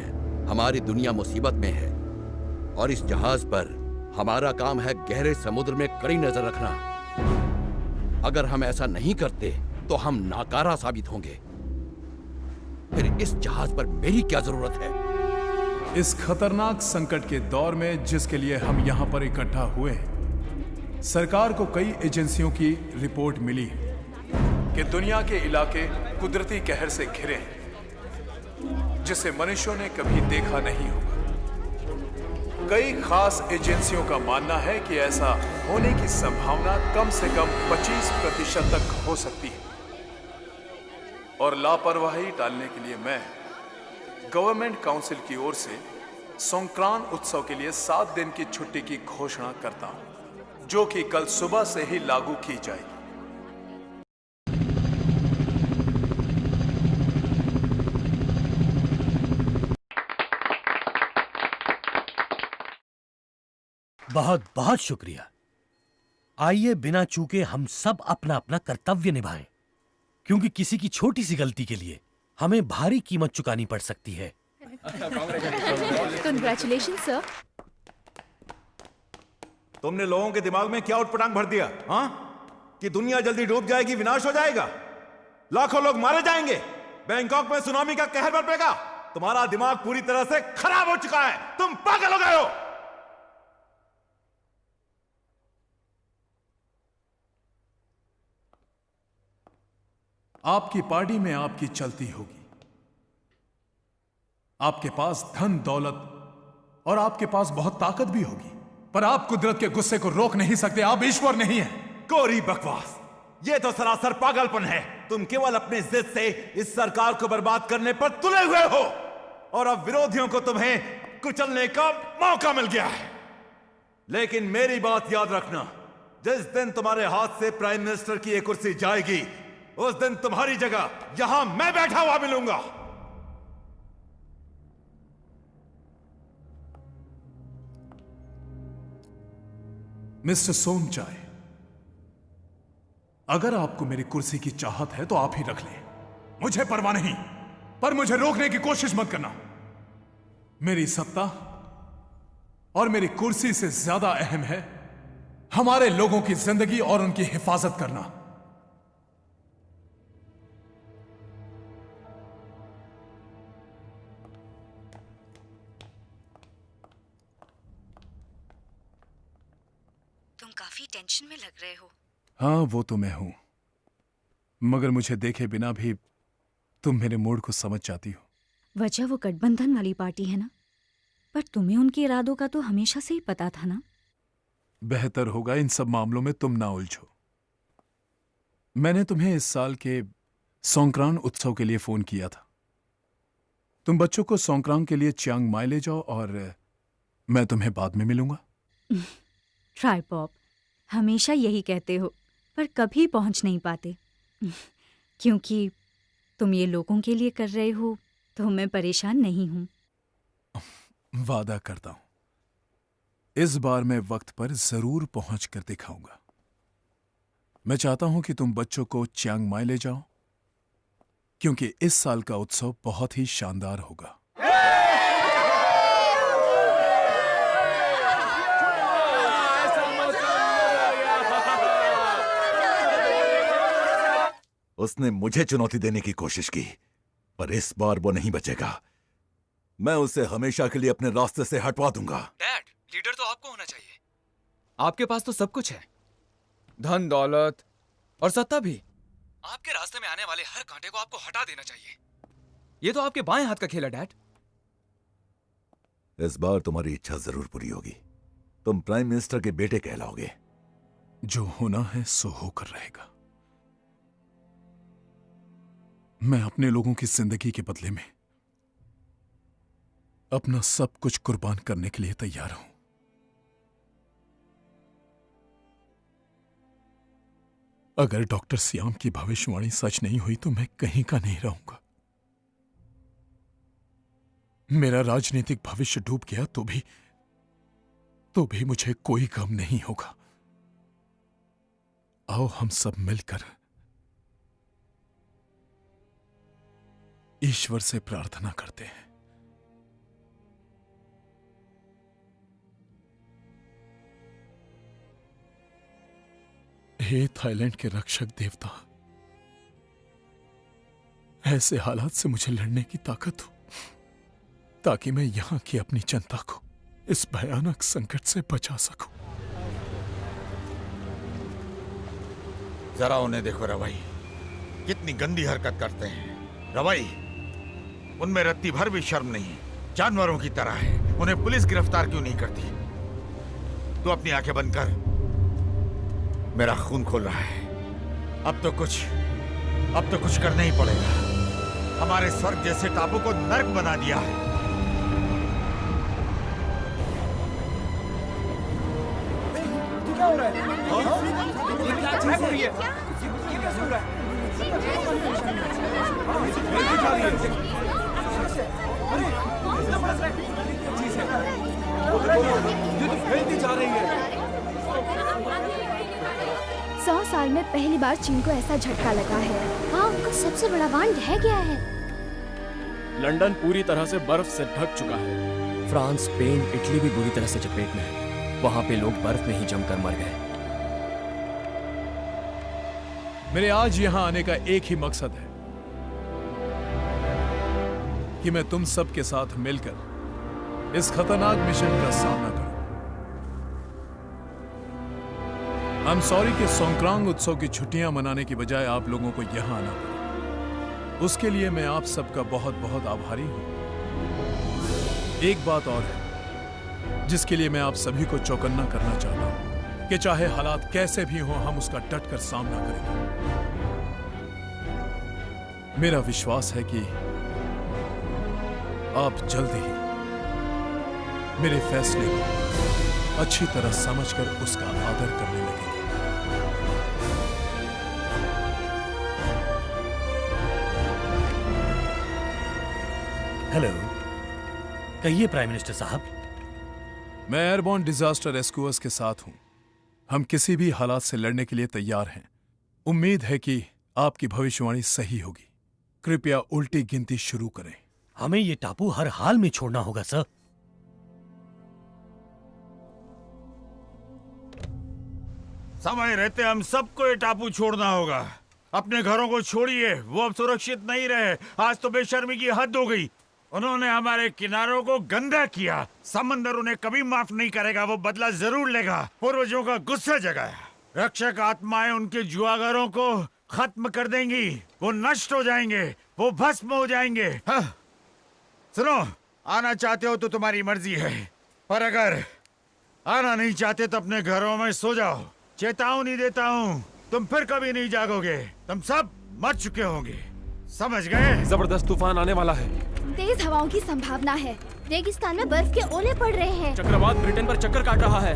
हमारी दुनिया मुसीबत में है और इस जहाज पर हमारा काम है गहरे समुद्र में कड़ी नजर रखना। अगर हम ऐसा नहीं करते तो हम नाकारा साबित होंगे। फिर इस जहाज पर मेरी क्या जरूरत है? इस खतरनाक संकट के दौर में जिसके लिए हम यहां पर इकट्ठा हुए हैं, सरकार को कई एजेंसियों की रिपोर्ट मिली है कि दुनिया के इलाके कुदरती कहर से घिरे हैं जिसे मनुष्यों ने कभी देखा नहीं होगा। कई खास एजेंसियों का मानना है कि ऐसा होने की संभावना कम से कम 25% तक हो सकती है। और लापरवाही टालने के लिए मैं गवर्नमेंट काउंसिल की ओर से संक्रांत उत्सव के लिए 7 दिन की छुट्टी की घोषणा करता हूं। जो कि कल सुबह से ही लागू की जाएगी। बहुत बहुत शुक्रिया। आइए बिना चूके हम सब अपना अपना कर्तव्य निभाएं, क्योंकि किसी की छोटी सी गलती के लिए हमें भारी कीमत चुकानी पड़ सकती है। Congratulation sir. तुमने लोगों के दिमाग में क्या उटपटांग भर दिया? हाँ, कि दुनिया जल्दी डूब जाएगी, विनाश हो जाएगा, लाखों लोग मारे जाएंगे, बैंकॉक में सुनामी का कहर बरपेगा। तुम्हारा दिमाग पूरी तरह से खराब हो चुका है, तुम पागल हो गए हो। आपकी पार्टी में आपकी चलती होगी, आपके पास धन दौलत और आपके पास बहुत ताकत भी होगी, पर आप कुदरत के गुस्से को रोक नहीं सकते। आप ईश्वर नहीं हैं। कोरी बकवास, ये तो सरासर पागलपन है। तुम केवल अपने जिद से इस सरकार को बर्बाद करने पर तुले हुए हो, और अब विरोधियों को तुम्हें कुचलने का मौका मिल गया है। लेकिन मेरी बात याद रखना, जिस दिन तुम्हारे हाथ से प्राइम मिनिस्टर की ये कुर्सी जाएगी, उस दिन तुम्हारी जगह यहां मैं बैठा हुआ मिलूंगा। मिस्टर सोमचाय, अगर आपको मेरी कुर्सी की चाहत है तो आप ही रख लें, मुझे परवाह नहीं, पर मुझे रोकने की कोशिश मत करना। मेरी सत्ता और मेरी कुर्सी से ज्यादा अहम है हमारे लोगों की जिंदगी और उनकी हिफाजत करना। तुम काफी टेंशन में लग रहे हो। हाँ, वो तो मैं हूं, मगर मुझे देखे बिना भी तुम मेरे मूड को समझ जाती हो। वजह वो गठबंधन वाली पार्टी है ना, पर तुम्हें उनके इरादों का तो हमेशा से ही पता था ना। बेहतर होगा इन सब मामलों में तुम ना उलझो। मैंने तुम्हें इस साल के सोंक्रांग उत्सव के लिए फोन किया था। तुम बच्चों को सोंक्रांग के लिए चियांग माई ले जाओ और मैं तुम्हें बाद में मिलूंगा। ट्राइपॉप, हमेशा यही कहते हो पर कभी पहुंच नहीं पाते। क्योंकि तुम ये लोगों के लिए कर रहे हो तो मैं परेशान नहीं हूं। वादा करता हूं इस बार मैं वक्त पर जरूर पहुंच कर दिखाऊंगा। मैं चाहता हूं कि तुम बच्चों को चियांग माई ले जाओ, क्योंकि इस साल का उत्सव बहुत ही शानदार होगा। उसने मुझे चुनौती देने की कोशिश की, पर इस बार वो नहीं बचेगा। मैं उसे हमेशा के लिए अपने रास्ते से हटवा दूंगा। डैड, लीडर तो आपको होना चाहिए। आपके पास तो सब कुछ है, धन दौलत और सत्ता भी। आपके रास्ते में आने वाले हर कांटे को आपको हटा देना चाहिए। ये तो आपके बाएं हाथ का खेल है डैड। इस बार तुम्हारी इच्छा जरूर पूरी होगी। तुम प्राइम मिनिस्टर के बेटे कहलाओगे। जो होना है सो होकर रहेगा। मैं अपने लोगों की जिंदगी के बदले में अपना सब कुछ कुर्बान करने के लिए तैयार हूं। अगर डॉक्टर सियाम की भविष्यवाणी सच नहीं हुई तो मैं कहीं का नहीं रहूंगा। मेरा राजनीतिक भविष्य डूब गया तो भी मुझे कोई गम नहीं होगा। आओ हम सब मिलकर ईश्वर से प्रार्थना करते हैं। हे थाईलैंड के रक्षक देवता, ऐसे हालात से मुझे लड़ने की ताकत हो ताकि मैं यहां की अपनी जनता को इस भयानक संकट से बचा सकूं। जरा उन्हें देखो रवाई, कितनी गंदी हरकत करते हैं। रवाई, उनमें रत्ती भर भी शर्म नहीं, जानवरों की तरह है। उन्हें पुलिस गिरफ्तार क्यों नहीं करती? तू अपनी आंखें बंद कर। मेरा खून खोल रहा है। अब तो कुछ करना ही पड़ेगा। हमारे स्वर्ग जैसे टापू को नर्क बना दिया है। क्या हुआ? रहा है? ये क्या चीज है? ये कैसे हो रहा है? अरे इतना बरस रहा है। चीज है ये तो फैलती जा रही है। 100 साल में पहली बार चीन को ऐसा झटका लगा है। हाँ, उनका सबसे बड़ा बांध ढह गया है। लंदन पूरी तरह से बर्फ से ढक चुका है। फ्रांस, स्पेन, इटली भी बुरी तरह से चपेट में है। वहां पे लोग बर्फ में ही जमकर मर गए। मेरे आज यहां आने का एक ही मकसद है कि मैं तुम सब के साथ मिलकर इस खतरनाक मिशन का सामना करूं। आई एम सॉरी कि सोंक्रांग उत्सव की छुट्टियां मनाने की बजाय आप लोगों को यहां आना पड़ा। उसके लिए मैं आप सबका बहुत बहुत आभारी हूं। एक बात और है जिसके लिए मैं आप सभी को चौकन्ना करना चाहता हूं कि चाहे हालात कैसे भी हों, हम उसका डटकर सामना करेंगे। मेरा विश्वास है कि आप जल्द ही मेरे फैसले को अच्छी तरह समझकर उसका आदर करने लगेंगे। हेलो, कहिए प्राइम मिनिस्टर साहब। मैं एयरबोर्न डिजास्टर रेस्क्यूअर्स के साथ हूं। हम किसी भी हालात से लड़ने के लिए तैयार हैं। उम्मीद है कि आपकी भविष्यवाणी सही होगी। कृपया उल्टी गिनती शुरू करें। हमें ये टापू हर हाल में छोड़ना होगा सर। समय रहते हम सबको ये टापू छोड़ना होगा। अपने घरों को छोड़िए, वो अब सुरक्षित नहीं रहे। आज तो बेशर्मी की हद हो गई। उन्होंने हमारे किनारों को गंदा किया। समंदर उन्हें कभी माफ नहीं करेगा, वो बदला जरूर लेगा। पूर्वजों का गुस्सा जगाया। रक्षक आत्माएं उनके जुआगरों को खत्म कर देंगी। वो नष्ट हो जाएंगे, वो भस्म हो जाएंगे। हाँ। सुनो, आना चाहते हो तो तुम्हारी मर्जी है, पर अगर आना नहीं चाहते तो अपने घरों में सो जाओ। चेतावनी देता हूँ, तुम फिर कभी नहीं जागोगे। तुम सब मर चुके होंगे, समझ गए? जबरदस्त तूफान आने वाला है। तेज हवाओं की संभावना है। रेगिस्तान में बर्फ के ओले पड़ रहे हैं। चक्रवात ब्रिटेन पर चक्कर काट रहा है।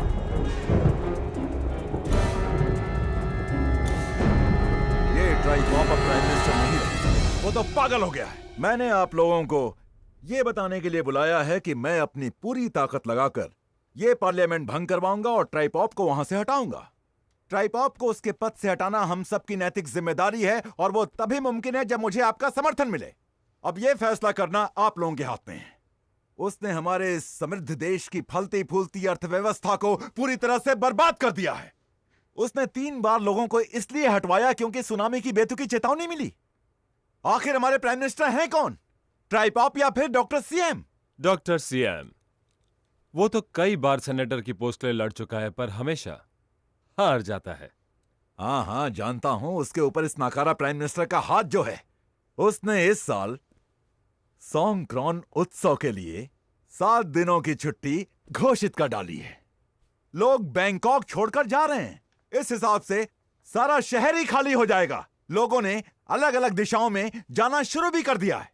ये ट्राइपॉप अब प्राइम मिनिस्टर नहीं रहा, वो तो पागल हो गया है। मैंने आप लोगों को ये बताने के लिए बुलाया है कि मैं अपनी पूरी ताकत लगाकर ये पार्लियामेंट भंग करवाऊंगा और ट्राइपॉप को वहां से हटाऊंगा। ट्राइपॉप को उसके पद से हटाना हम सबकी नैतिक जिम्मेदारी है और वो तभी मुमकिन है जब मुझे आपका समर्थन मिले। अब यह फैसला करना आप लोगों के हाथ में है। उसने हमारे इस समृद्ध देश की फलती फूलती अर्थव्यवस्था को पूरी तरह से बर्बाद कर दिया है। उसने 3 बार लोगों को इसलिए हटवाया क्योंकि सुनामी की बेतुकी चेतावनी मिली। आखिर हमारे प्राइम मिनिस्टर हैं कौन? ट्राइपॉप या फिर डॉक्टर सीएम? डॉक्टर सीएम वो तो कई बार सेनेटर की पोस्ट लड़ चुका है, पर हमेशा हार जाता है। हाँ हाँ जानता हूं, उसके ऊपर इस नाकारा प्राइम मिनिस्टर का हाथ जो है। उसने इस साल सोंक्रान उत्सव के लिए 7 दिनों की छुट्टी घोषित कर डाली है। लोग बैंकॉक छोड़कर जा रहे हैं। इस हिसाब से सारा शहर ही खाली हो जाएगा। लोगों ने अलग अलग दिशाओं में जाना शुरू भी कर दिया है।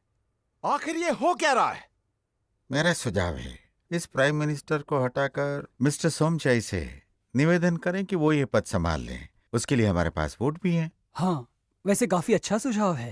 आखिर ये हो क्या रहा है? मेरा सुझाव है इस प्राइम मिनिस्टर को हटाकर मिस्टर सोमचाई से निवेदन करें कि वो ये पद संभाल लें। उसके लिए हमारे पास वोट भी हैं। हाँ, वैसे काफी अच्छा सुझाव है।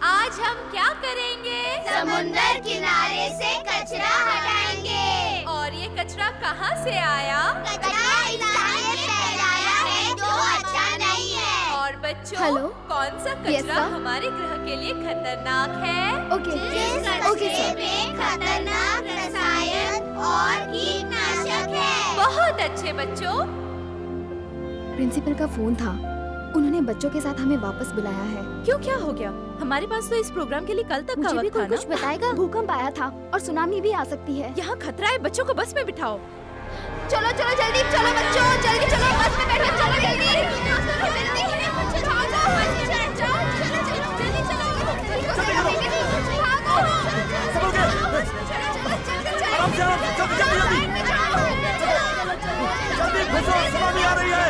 आज हम क्या करेंगे? समुंदर किनारे से कचरा हटाएंगे। और ये कचरा कहाँ से आया? कचरा इंसान ने फैलाया है जो अच्छा नहीं है। और बच्चों, हेलो? कौन सा कचरा हमारे ग्रह के लिए खतरनाक है? जिस कचरे में खतरनाक रसायन और कीटनाशक है। बहुत अच्छे बच्चों। प्रिंसिपल का फोन था, उन्होंने बच्चों के साथ हमें वापस बुलाया है। क्यों, क्या हो गया? हमारे पास तो इस प्रोग्राम के लिए कल तक का मुझे भी वक्त था कुछ बताएगा। भूकंप आया था और सुनामी भी आ सकती है। यहाँ खतरा है, बच्चों को बस में बिठाओ। चलो चलो जल्दी चलो बच्चों, जल्दी चलो बस में बैठो। चलो जल्दी सुनामी आ रही है।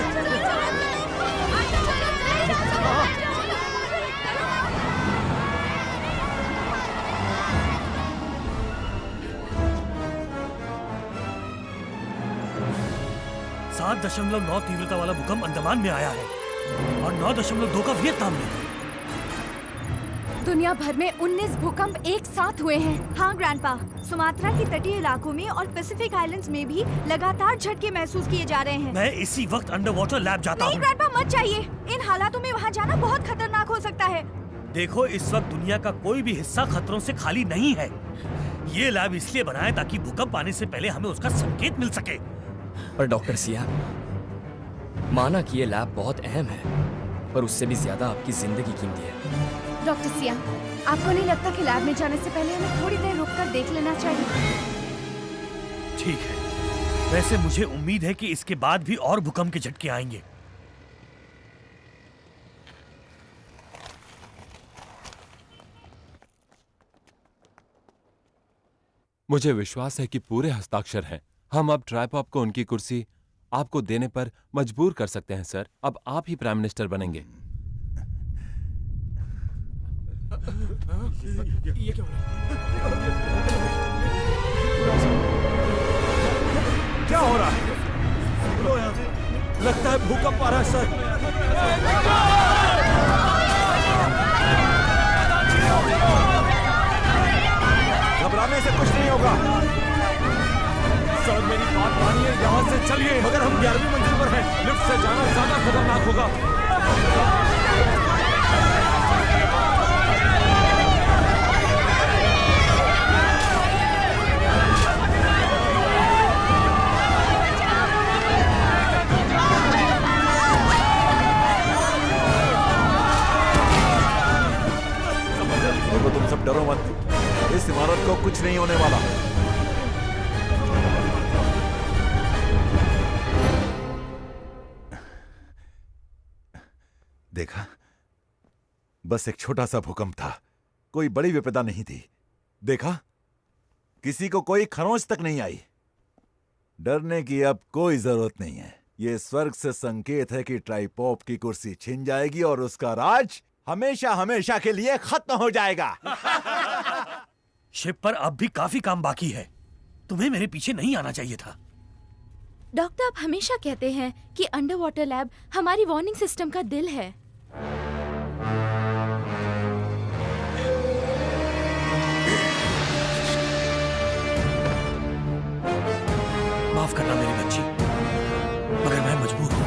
7.9 तीव्रता वाला भूकंप अंडमान में आया है और 9.2 का वियतनाम में। दुनिया भर में 19 भूकंप एक साथ हुए हैं। हाँ ग्रैंडपा, सुमात्रा के तटीय इलाकों में और पैसिफिक आइलैंड्स में भी लगातार झटके महसूस किए जा रहे हैं। मैं इसी वक्त अंडर वाटर लैब जाता हूँ। नहीं ग्रैंडपा, मत जाइए। इन हालातों में वहाँ जाना बहुत खतरनाक हो सकता है। देखो, इस वक्त दुनिया का कोई भी हिस्सा खतरों से खाली नहीं है। ये लैब इसलिए बना है ताकि भूकंप आने से पहले हमें उसका संकेत मिल सके। पर डॉक्टर सियाम, माना कि ये लैब बहुत अहम है, पर उससे भी ज्यादा आपकी जिंदगी कीमती है। डॉक्टर सियाम, आपको नहीं लगता कि लैब में जाने से पहले हमें थोड़ी देर रुककर देख लेना चाहिए? ठीक है, वैसे मुझे उम्मीद है कि इसके बाद भी और भूकंप के झटके आएंगे। मुझे विश्वास है कि पूरे हस्ताक्षर हैं। हम अब ट्राइपॉप को उनकी कुर्सी आपको देने पर मजबूर कर सकते हैं सर। अब आप ही प्राइम मिनिस्टर बनेंगे। ये क्या हो रहा है? क्या हो रहा है? लगता है भूकंप आ रहा है सर। घबराने से कुछ नहीं होगा। सर मेरी बात मानिए, यहाँ से चलिए। मगर हम 11वीं मंजिल पर हैं। लिफ्ट से जाना ज्यादा खतरनाक होगा। देखो, तुम सब डरो मत। इस इमारत को कुछ नहीं होने वाला। देखा, बस एक छोटा सा भूकंप था, कोई बड़ी विपदा नहीं थी। देखा, किसी को कोई खरोंच तक नहीं आई। डरने की अब कोई जरूरत नहीं है। ये स्वर्ग से संकेत है कि ट्राइपॉप की कुर्सी छिन जाएगी और उसका राज हमेशा हमेशा के लिए खत्म हो जाएगा। शिप पर अब भी काफी काम बाकी है। तुम्हें मेरे पीछे नहीं आना चाहिए था। डॉक्टर, आप हमेशा कहते हैं कि अंडर वाटर लैब हमारी वार्निंग सिस्टम का दिल है। माफ करना मेरी बच्ची, मगर मैं मजबूर हूं।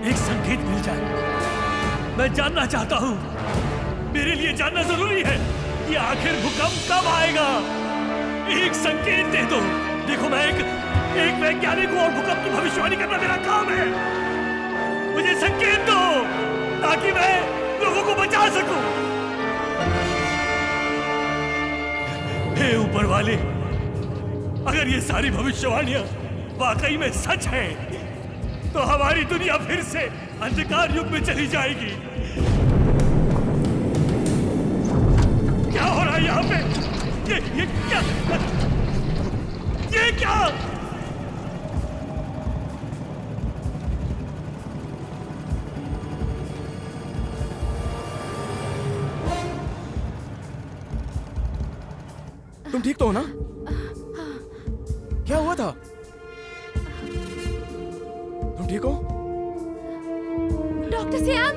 एक संकेत मिल जाए। मैं जानना चाहता हूं, मेरे लिए जानना जरूरी है कि आखिर भूकंप कब आएगा। एक संकेत दे दो। देखो, मैं एक वैज्ञानिक हूं और भूकंप की भविष्यवाणी करना मेरा काम है। मुझे संकेत दो ताकि मैं लोगों को बचा सकूं। हे ऊपर वाले, अगर ये सारी भविष्यवाणियां वाकई में सच हैं, तो हमारी दुनिया फिर से अंधकार युग में चली जाएगी। क्या हो रहा है यहाँ पे? ये क्या? ये क्या? तुम ठीक तो हो ना? क्या हुआ था? तुम ठीक हो? डॉक्टर सियाम,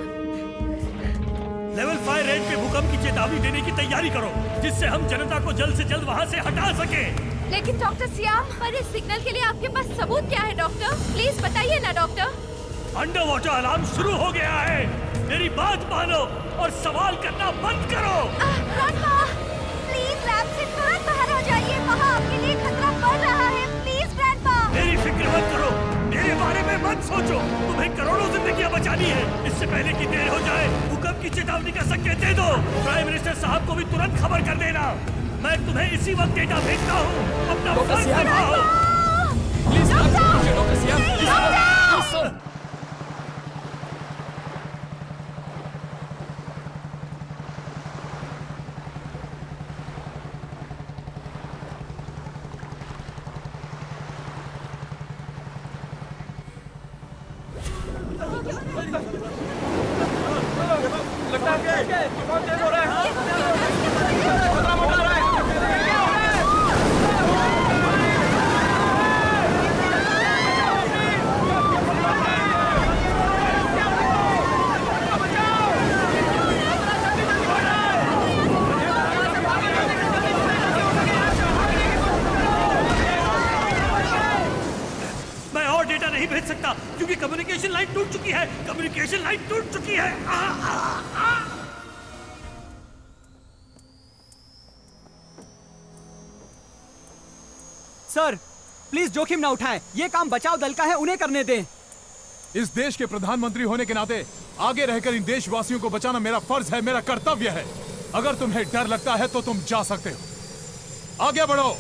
लेवल 5 रेंज पे भूकंप की चेतावनी देने की तैयारी करो, जिससे हम जनता को जल्द से जल्द वहाँ से हटा सके। लेकिन डॉक्टर सियाम, पर इस सिग्नल के लिए आपके पास सबूत क्या है डॉक्टर? प्लीज बताइए ना डॉक्टर। अंडर वाटर अलार्म शुरू हो गया है। मेरी बात मानो और सवाल करना बंद करो। प्लीज लैब से तुरंत बाहर आ जाइए। वहाँ आपके लिए खतरा बढ़ रहा है। Please grandpa. मेरी फिक्र मत करो, मेरे बारे में मत सोचो। तुम्हें करोड़ों जिंदगियां बचानी है। इससे पहले कि देर हो जाए, भूकंप की चेतावनी का संकेत दे दो। प्राइम मिनिस्टर साहब को भी तुरंत खबर कर देना। मैं तुम्हें इसी वक्त डेटा भेजता हूँ। अपना फोन उठाओ। प्लीज डॉक्टर सियाम, लगता है नहीं भेज सकता क्योंकि कम्युनिकेशन लाइन टूट चुकी है। कम्युनिकेशन लाइन टूट चुकी है। सर प्लीज जोखिम ना उठाएं, ये काम बचाव दल का है, उन्हें करने दें। इस देश के प्रधानमंत्री होने के नाते आगे रहकर इन देशवासियों को बचाना मेरा फर्ज है, मेरा कर्तव्य है। अगर तुम्हें डर लगता है तो तुम जा सकते हो। आगे बढ़ो।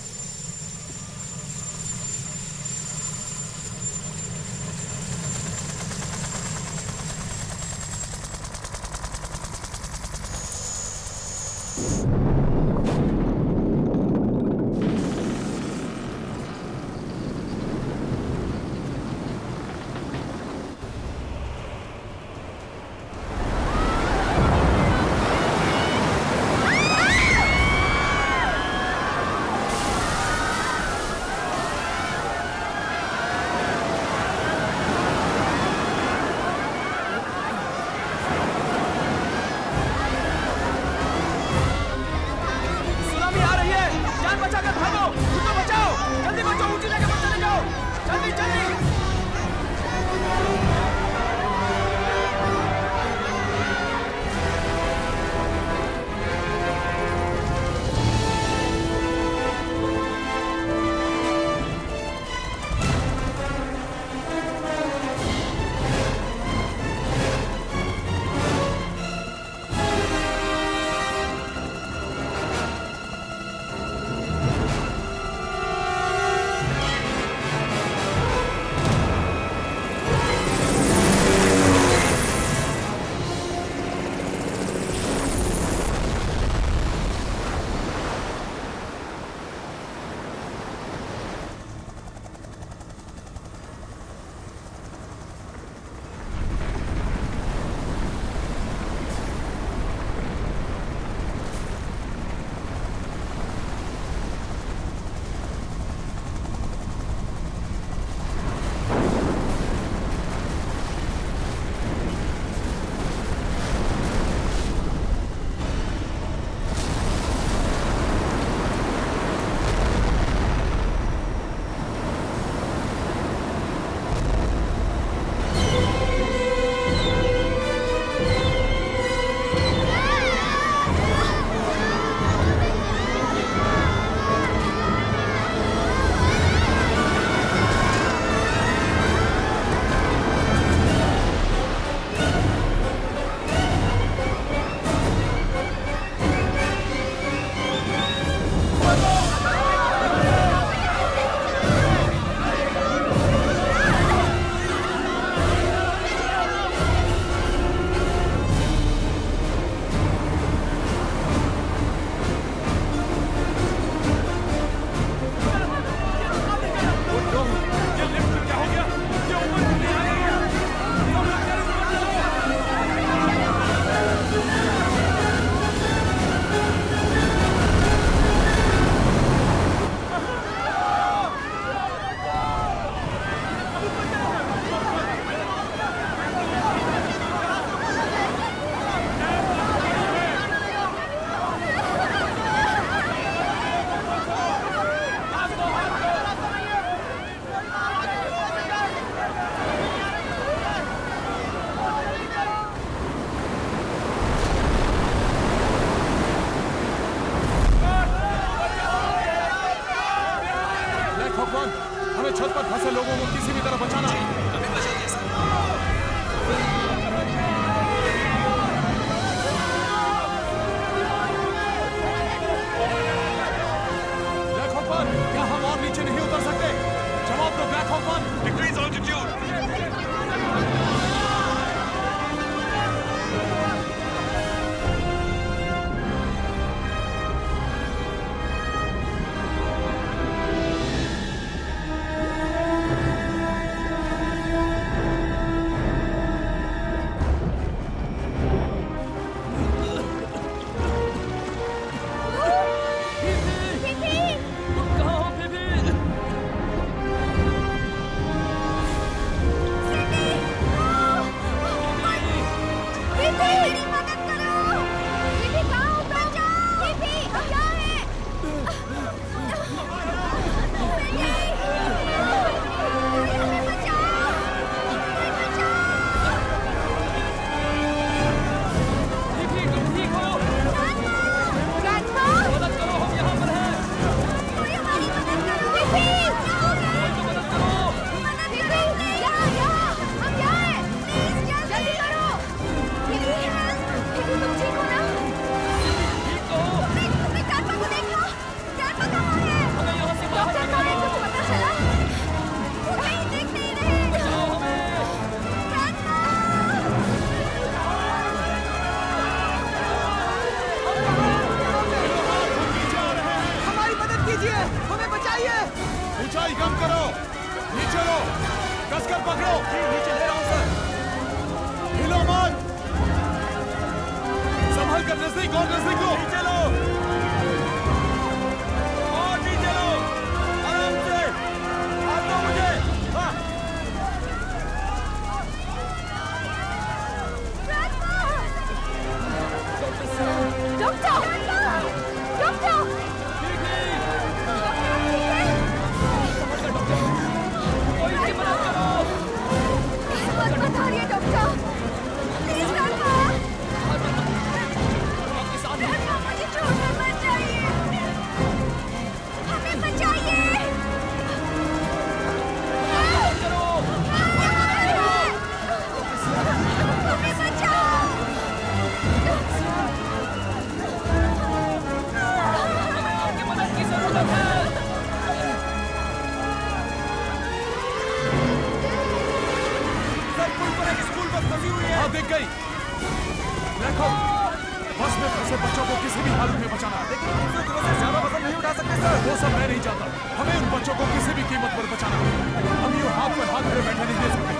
कसकर पकड़ो। नीचे ले रहा हूँ सर। हिलो मत। संभल कर नजदीक और नजदीक लो। नीचे लो और नीचे लो, आराम से। हाथ दो मुझे। हाँ। डॉक्टर! डॉक्टर! दिख गई। देखो, बस में फंसे बच्चों को किसी भी हालत में बचाना है। लेकिन हम से ज्यादा वजन नहीं उठा सकते सर। वो सब मैं नहीं चाहता। हमें उन बच्चों को किसी भी कीमत पर बचाना है। हम यूं हाथ पर हाथ धरे बैठे नहीं दे सकते।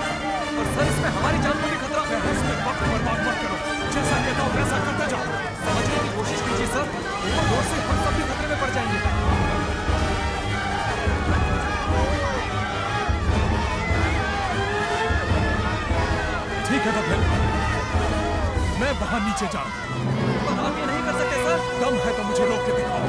और सर इसमें हमारी जान को भी खतरा है। इसमें वक्त बर्बाद मत करो। जैसा कहता हूँ वैसा करते जाओ। समझने की कोशिश कीजिए सर। ऊपर रोड से हम सब भी खतरे में पड़ जाएंगे। ठीक है तो फिर मैं वहां नीचे जा रहा हूं। पर आप ये नहीं कर सकते सर। दम है तो मुझे रोक के दिखाओ।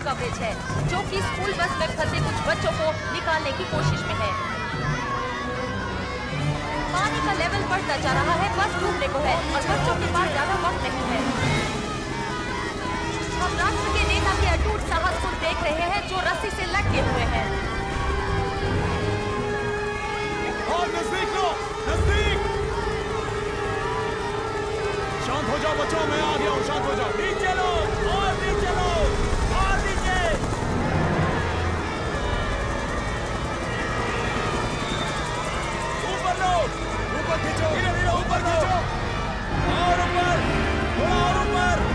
कवरेज है जो कि स्कूल बस में फंसे कुछ बच्चों को निकालने की कोशिश में है। पानी का लेवल बढ़ता जा रहा है, बस डूबने को है और बच्चों के पास ज्यादा वक्त नहीं है। हम राष्ट्र के नेता के अटूट साहस को देख रहे हैं जो रस्सी से लटके हुए हैं। और नजदीक लो, नजदीक। शांत हो जाओ बच्चों, मैं आ गया हूँ। शांत हो जाओ। नीचे लो और नीचे लो और नीचे। ऊपर लो, ऊपर खींचो, धीरे धीरे ऊपर खींचो और ऊपर, थोड़ा और ऊपर।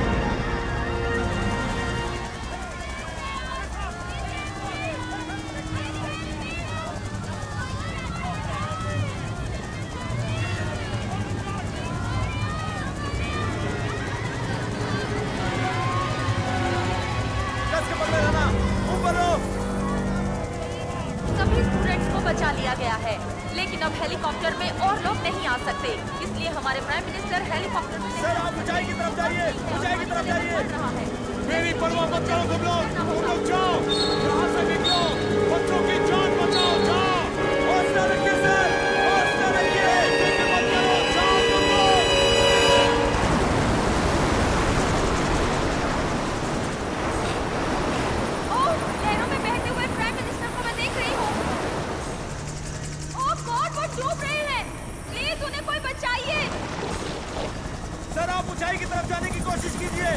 सभी स्टूडेंट्स को बचा लिया गया है, लेकिन अब हेलीकॉप्टर में और लोग नहीं आ सकते, इसलिए हमारे प्राइम मिनिस्टर हेलीकॉप्टर में सर आप ऊंचाई की तरफ जाइए, ऊंचाई की तरफ जाइए। मेरी परवाह मत करो तुम लोग जाओ, यहाँ से निकलो, बच्चों की जान बचाओ, जाओ। हौसला रखिए सर, हौसला रखिए, फिक्र मत करो, जाओ तुम लोग। ओह, लहरों में बहते हुए प्राइम मिनिस्टर को मैं देख रही हूँ। ओह गॉड, वो डूब रहे हैं, प्लीज उन्हें कोई बचाइए। सर आप ऊंचाई की तरफ जाने की कोशिश कीजिए।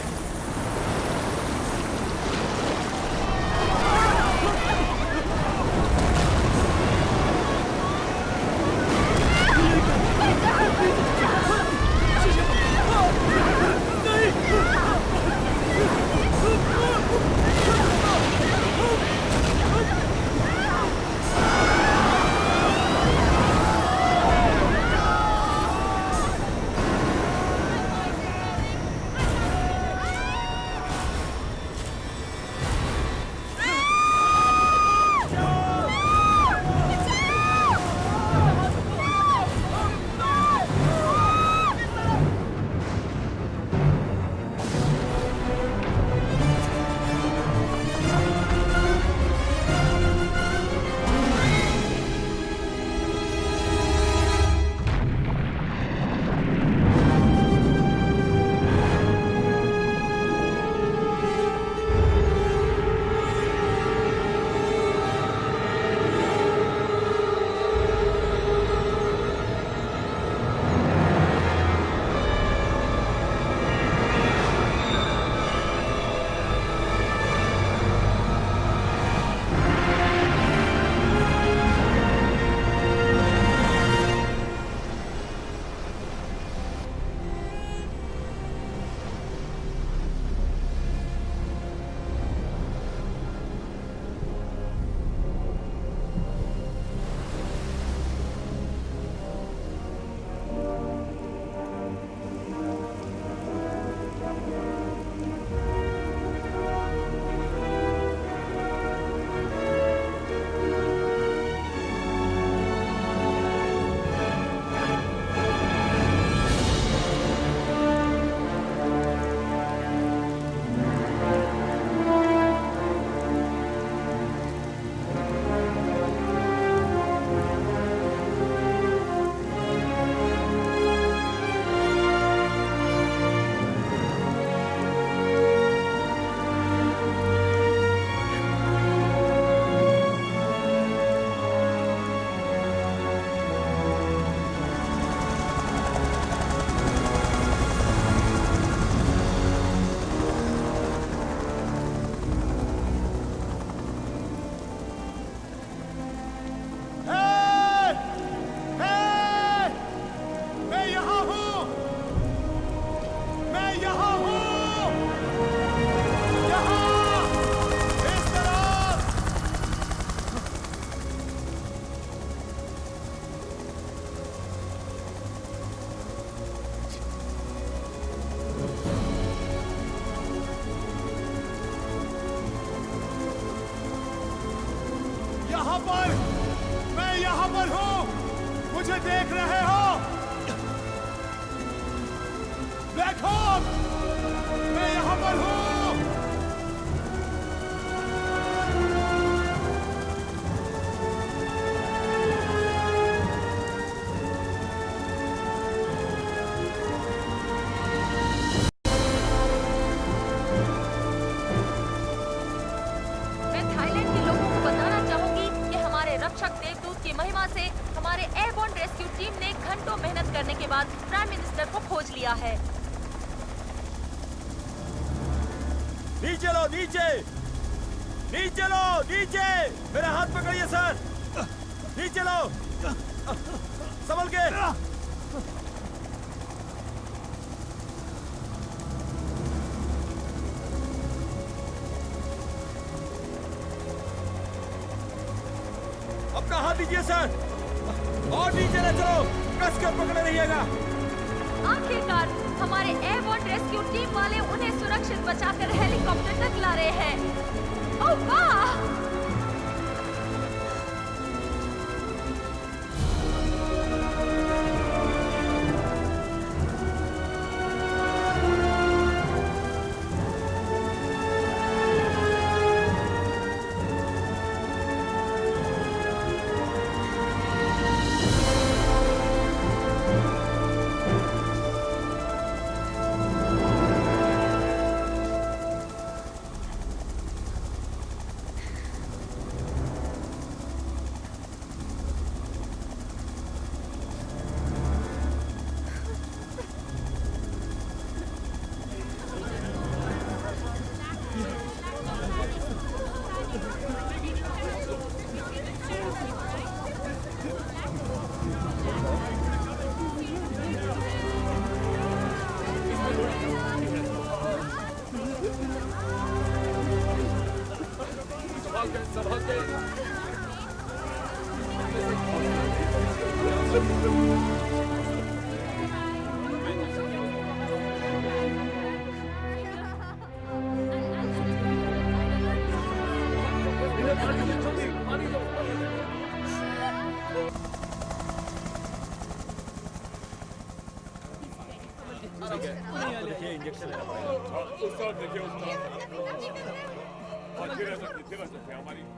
मुझे देख रहे हो? ब्लैक हॉक, मैं यहां पर हूं। देवदूत की महिमा से हमारे एयरबोर्न रेस्क्यू टीम ने घंटों मेहनत करने के बाद प्राइम मिनिस्टर को खोज लिया है। नीचे लो, नीचे नीचे लो, नीचे मेरा हाथ पकड़िए सर। नीचे लो, संभल के। अपना हाथ दीजिए सर, और नीचे ले चलो, कस कर पकड़े रहिएगा। आखिरकार हमारे एयरबोर्न रेस्क्यू टीम वाले उन्हें सुरक्षित बचाकर हेलीकॉप्टर तक ला रहे हैं। ओह वाह!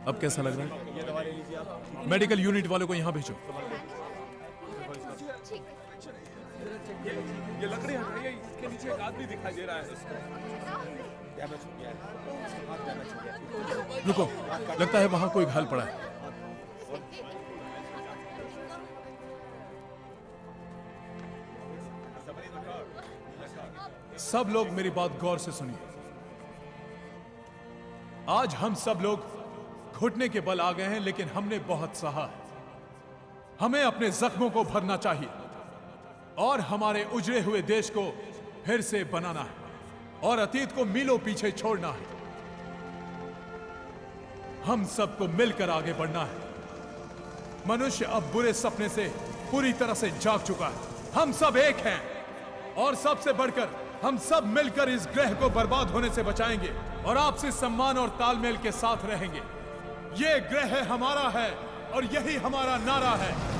अब कैसा लग रहा है? मेडिकल यूनिट वालों को यहाँ भेजो। ये लकड़ी हटाइए, इसके नीचे एक आदमी दिखाई दे रहा है। रुको, लगता है वहां कोई घायल पड़ा है। सब लोग मेरी बात गौर से सुनिए। आज हम सब लोग घुटने के बल आ गए हैं, लेकिन हमने बहुत सहा है। हमें अपने जख्मों को भरना चाहिए और हमारे उजड़े हुए देश को फिर से बनाना है और अतीत को मीलों पीछे छोड़ना है। हम सबको मिलकर आगे बढ़ना है। मनुष्य अब बुरे सपने से पूरी तरह से जाग चुका है। हम सब एक हैं और सबसे बढ़कर हम सब मिलकर इस ग्रह को बर्बाद होने से बचाएंगे और आपसी सम्मान और तालमेल के साथ रहेंगे। ये ग्रह हमारा है और यही हमारा नारा है।